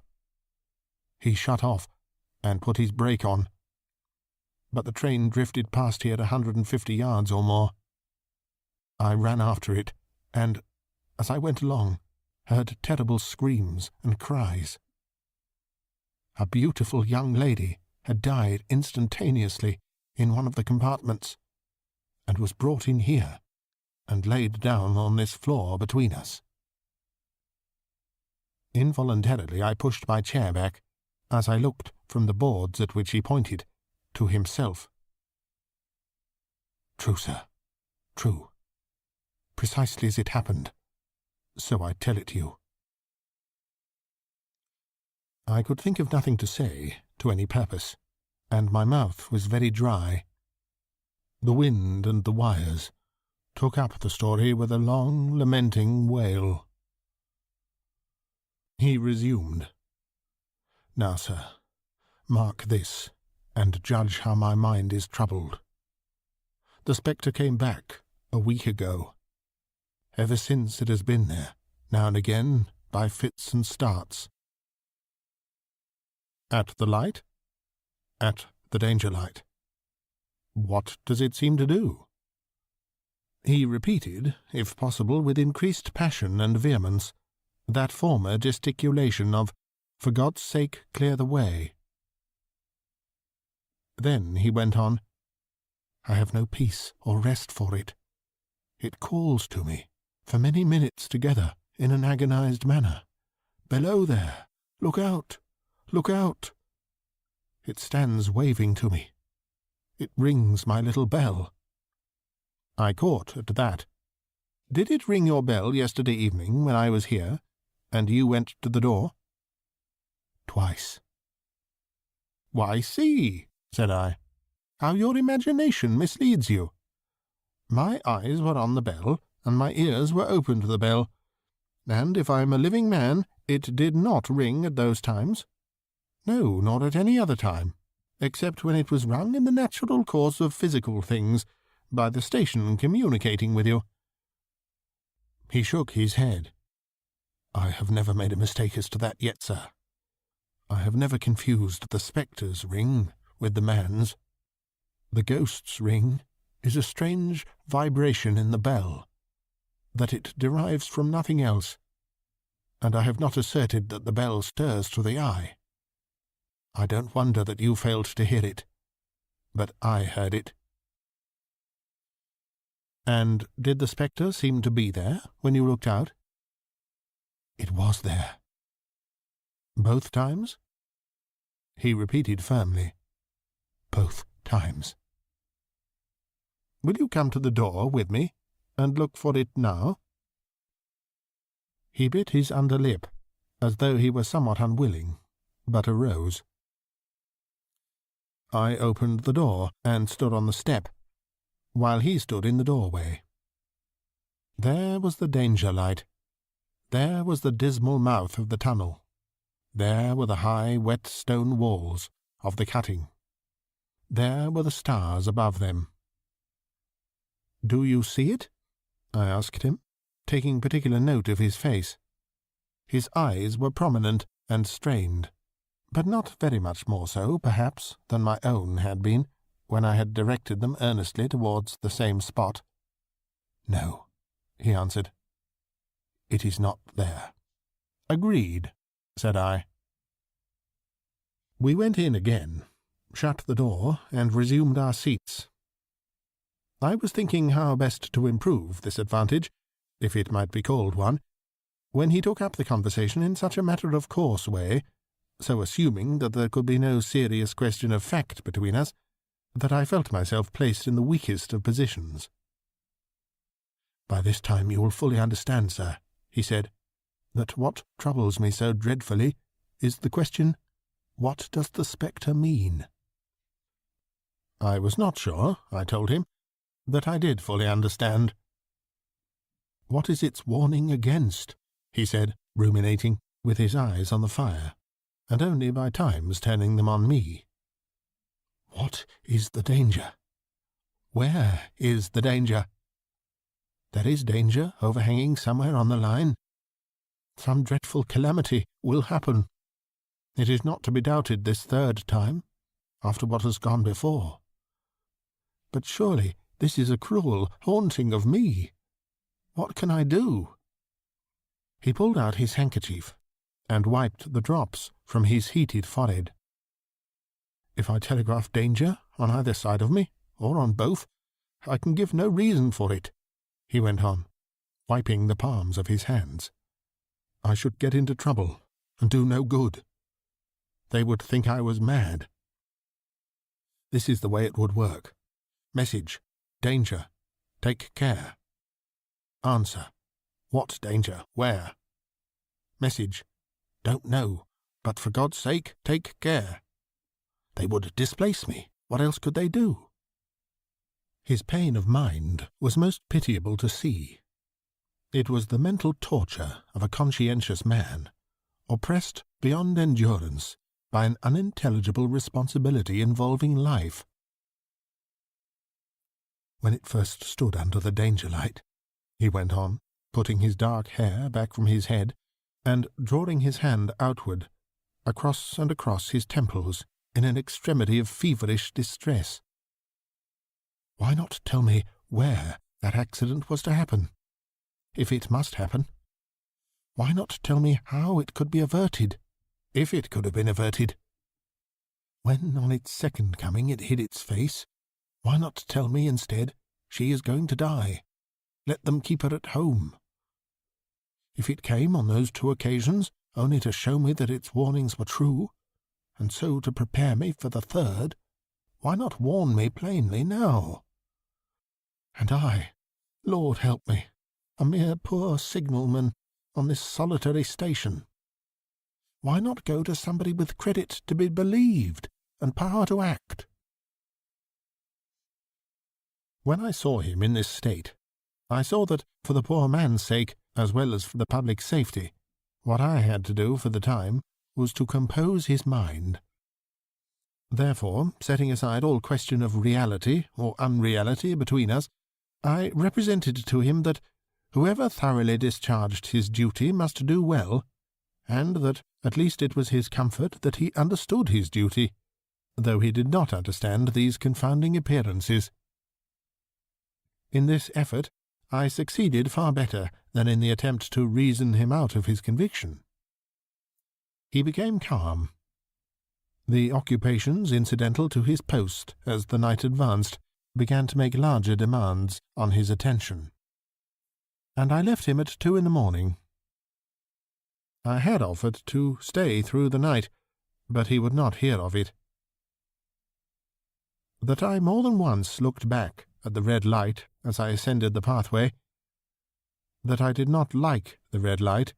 He shut off and put his brake on, but the train drifted past here 150 yards or more. I ran after it, and, as I went along, heard terrible screams and cries. A beautiful young lady had died instantaneously in one of the compartments, and was brought in here, and laid down on this floor between us. Involuntarily I pushed my chair back, as I looked from the boards at which he pointed, to himself. True, sir, true. Precisely as it happened. So I tell it you. I could think of nothing to say, to any purpose, and my mouth was very dry. The wind and the wires took up the story with a long, lamenting wail. He resumed. Now, sir, mark this, and judge how my mind is troubled. The spectre came back a week ago. Ever since it has been there, now and again, by fits and starts. At the light? At the danger light. What does it seem to do? He repeated, if possible with increased passion and vehemence, that former gesticulation of, "For God's sake, clear the way." Then he went on, "I have no peace or rest for it. It calls to me, for many minutes together, in an agonized manner. Below there! Look out! Look out! It stands waving to me. It rings my little bell." I caught at that. "Did it ring your bell yesterday evening when I was here, and you went to the door?" "Twice." "Why, see," said I, "how your imagination misleads you. My eyes were on the bell, and my ears were open to the bell, and if I am a living man, it did not ring at those times. No, nor at any other time, except when it was rung in the natural course of physical things, by the station communicating with you." He shook his head. "I have never made a mistake as to that yet, sir. I have never confused the spectre's ring with the man's. The ghost's ring is a strange vibration in the bell, that it derives from nothing else, and I have not asserted that the bell stirs to the eye. I don't wonder that you failed to hear it, but I heard it." "And did the spectre seem to be there when you looked out?" "It was there." "Both times?" He repeated firmly, "Both times." "Will you come to the door with me, and look for it now?" He bit his under lip, as though he were somewhat unwilling, but arose. I opened the door and stood on the step, while he stood in the doorway. There was the danger light. There was the dismal mouth of the tunnel. There were the high, wet stone walls of the cutting. There were the stars above them. "Do you see it?" I asked him, taking particular note of his face. His eyes were prominent and strained, but not very much more so, perhaps, than my own had been, when I had directed them earnestly towards the same spot. "No," he answered. "It is not there." "Agreed," said I. We went in again, shut the door, and resumed our seats. I was thinking how best to improve this advantage, if it might be called one, when he took up the conversation in such a matter-of-course way, so assuming that there could be no serious question of fact between us, that I felt myself placed in the weakest of positions. "By this time you will fully understand, sir," he said, "that what troubles me so dreadfully is the question, what does the spectre mean?" I was not sure, I told him, that I did fully understand. "What is its warning against?" he said, ruminating, with his eyes on the fire, and only by times turning them on me. "What is the danger? Where is the danger? There is danger overhanging somewhere on the line. Some dreadful calamity will happen. It is not to be doubted this third time, after what has gone before. But surely this is a cruel haunting of me. What can I do?" He pulled out his handkerchief and wiped the drops from his heated forehead. "If I telegraph danger on either side of me, or on both, I can give no reason for it," he went on, wiping the palms of his hands. "I should get into trouble and do no good. They would think I was mad. This is the way it would work. Message, danger, take care. Answer, what danger, where? Message, don't know, but for God's sake, take care. They would displace me. What else could they do?" His pain of mind was most pitiable to see. It was the mental torture of a conscientious man, oppressed beyond endurance by an unintelligible responsibility involving life. "When it first stood under the danger light," he went on, putting his dark hair back from his head and drawing his hand outward, across and across his temples, in an extremity of feverish distress. "Why not tell me where that accident was to happen, if it must happen? Why not tell me how it could be averted, if it could have been averted? When on its second coming it hid its face, why not tell me instead she is going to die? Let them keep her at home. If it came on those two occasions only to show me that its warnings were true, and so to prepare me for the third, why not warn me plainly now? And I, Lord help me, a mere poor signalman on this solitary station. Why not go to somebody with credit to be believed and power to act?" When I saw him in this state, I saw that, for the poor man's sake, as well as for the public safety, what I had to do for the time was to compose his mind. Therefore, setting aside all question of reality or unreality between us, I represented to him that whoever thoroughly discharged his duty must do well, and that at least it was his comfort that he understood his duty, though he did not understand these confounding appearances. In this effort I succeeded far better than in the attempt to reason him out of his conviction. He became calm. The occupations incidental to his post as the night advanced began to make larger demands on his attention, and I left him at 2 a.m. I had offered to stay through the night, but he would not hear of it. That I more than once looked back at the red light as I ascended the pathway, that I did not like the red light,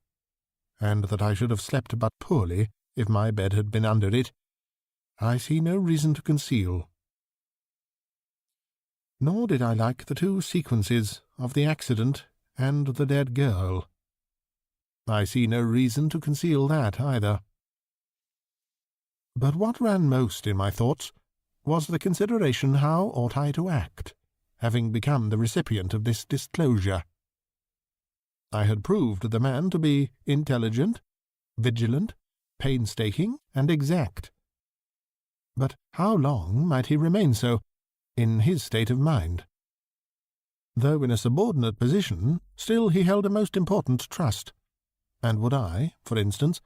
and that I should have slept but poorly if my bed had been under it, I see no reason to conceal. Nor did I like the two sequences of the accident and the dead girl. I see no reason to conceal that either. But what ran most in my thoughts was the consideration how ought I to act, having become the recipient of this disclosure. I had proved the man to be intelligent, vigilant, painstaking, and exact. But how long might he remain so, in his state of mind? Though in a subordinate position, still he held a most important trust, and would I, for instance,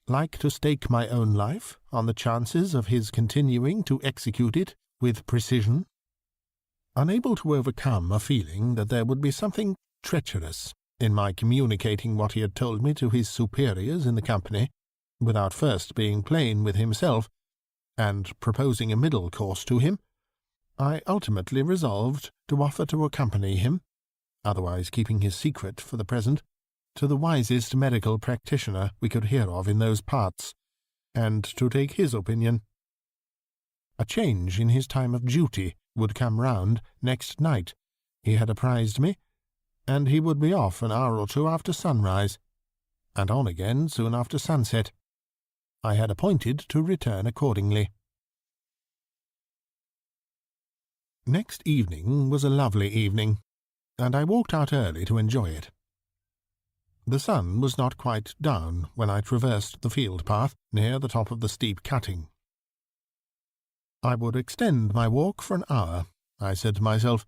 like to stake my own life on the chances of his continuing to execute it with precision? Unable to overcome a feeling that there would be something treacherous in my communicating what he had told me to his superiors in the company, without first being plain with himself, and proposing a middle course to him, I ultimately resolved to offer to accompany him, otherwise keeping his secret for the present, to the wisest medical practitioner we could hear of in those parts, and to take his opinion. A change in his time of duty would come round next night, he had apprised me, and he would be off an hour or two after sunrise, and on again soon after sunset. I had appointed to return accordingly. Next evening was a lovely evening, and I walked out early to enjoy it. The sun was not quite down when I traversed the field path near the top of the steep cutting. I would extend my walk for an hour, I said to myself,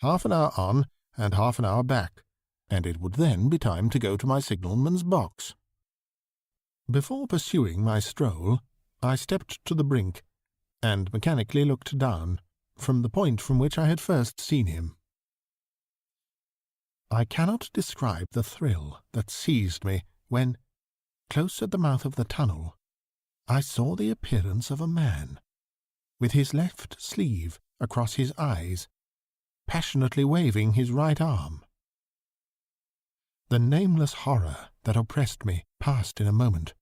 half an hour on and half an hour back, and it would then be time to go to my signalman's box. Before pursuing my stroll, I stepped to the brink, and mechanically looked down, from the point from which I had first seen him. I cannot describe the thrill that seized me when, close at the mouth of the tunnel, I saw the appearance of a man, with his left sleeve across his eyes, passionately waving his right arm. The nameless horror that oppressed me passed in a moment,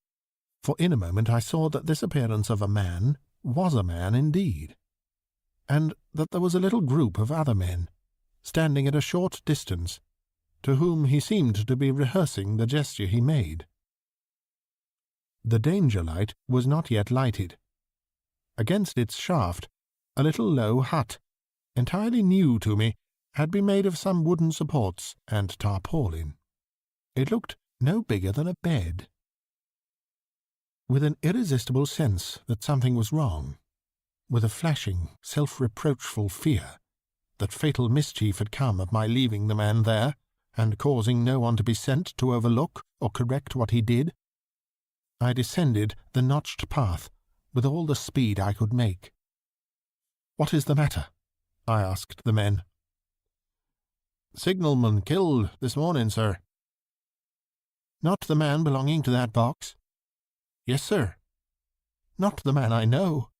for in a moment I saw that this appearance of a man was a man indeed, and that there was a little group of other men, standing at a short distance, to whom he seemed to be rehearsing the gesture he made. The danger light was not yet lighted. Against its shaft, a little low hut, entirely new to me, had been made of some wooden supports and tarpaulin. It looked no bigger than a bed. With an irresistible sense that something was wrong, with a flashing, self-reproachful fear that fatal mischief had come of my leaving the man there, and causing no one to be sent to overlook or correct what he did, I descended the notched path with all the speed I could make. "What is the matter?" I asked the men. "Signalman killed this morning, sir." "Not the man belonging to that box?" "Yes, sir." "Not the man I know?"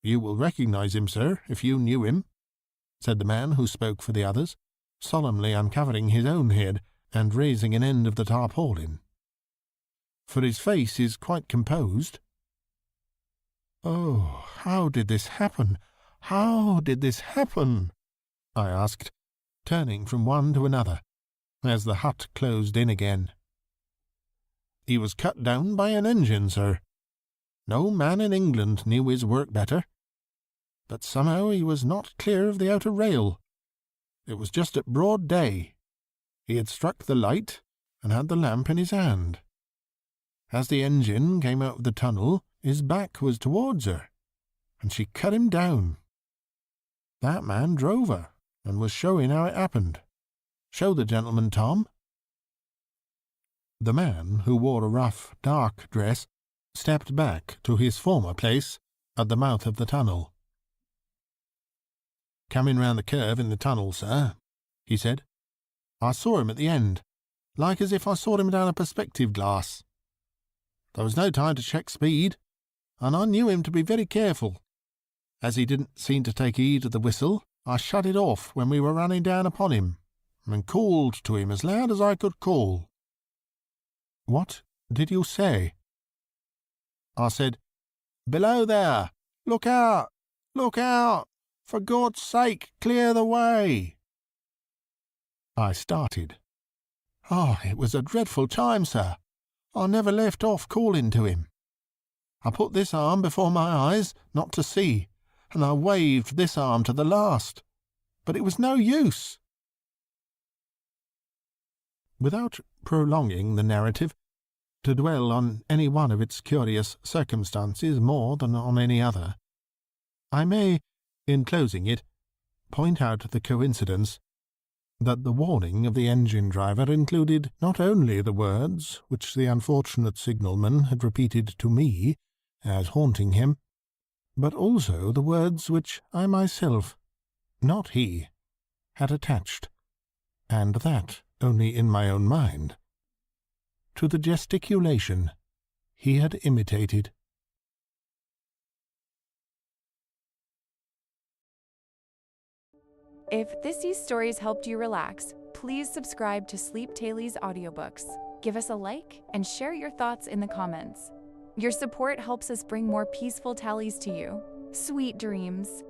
"You will recognize him, sir, if you knew him," said the man who spoke for the others, solemnly uncovering his own head and raising an end of the tarpaulin. "For his face is quite composed." "Oh, how did this happen? How did this happen?" I asked, turning from one to another, as the hut closed in again. "He was cut down by an engine, sir. No man in England knew his work better. But somehow he was not clear of the outer rail. It was just at broad day. He had struck the light and had the lamp in his hand. As the engine came out of the tunnel, his back was towards her, and she cut him down. That man drove her, and was showing how it happened. Show the gentleman, Tom." The man, who wore a rough, dark dress, stepped back to his former place at the mouth of the tunnel. "Coming round the curve in the tunnel, sir," he said. "I saw him at the end, like as if I saw him down a perspective glass. There was no time to check speed, and I knew him to be very careful. As he didn't seem to take heed of the whistle, I shut it off when we were running down upon him, and called to him as loud as I could call." "What did you say?" "I said, 'Below there! Look out! Look out! For God's sake, clear the way!'" I started. "Oh, it was a dreadful time, sir. I never left off calling to him. I put this arm before my eyes, not to see, and I waved this arm to the last. But it was no use." Without prolonging the narrative, to dwell on any one of its curious circumstances more than on any other, I may, in closing it, point out the coincidence that the warning of the engine-driver included not only the words which the unfortunate signalman had repeated to me as haunting him, but also the words which I myself, not he, had attached, and that only in my own mind, to the gesticulation he had imitated. If these stories helped you relax, please subscribe to Sleep Taily's audiobooks. Give us a like and share your thoughts in the comments. Your support helps us bring more peaceful tallies to you. Sweet dreams.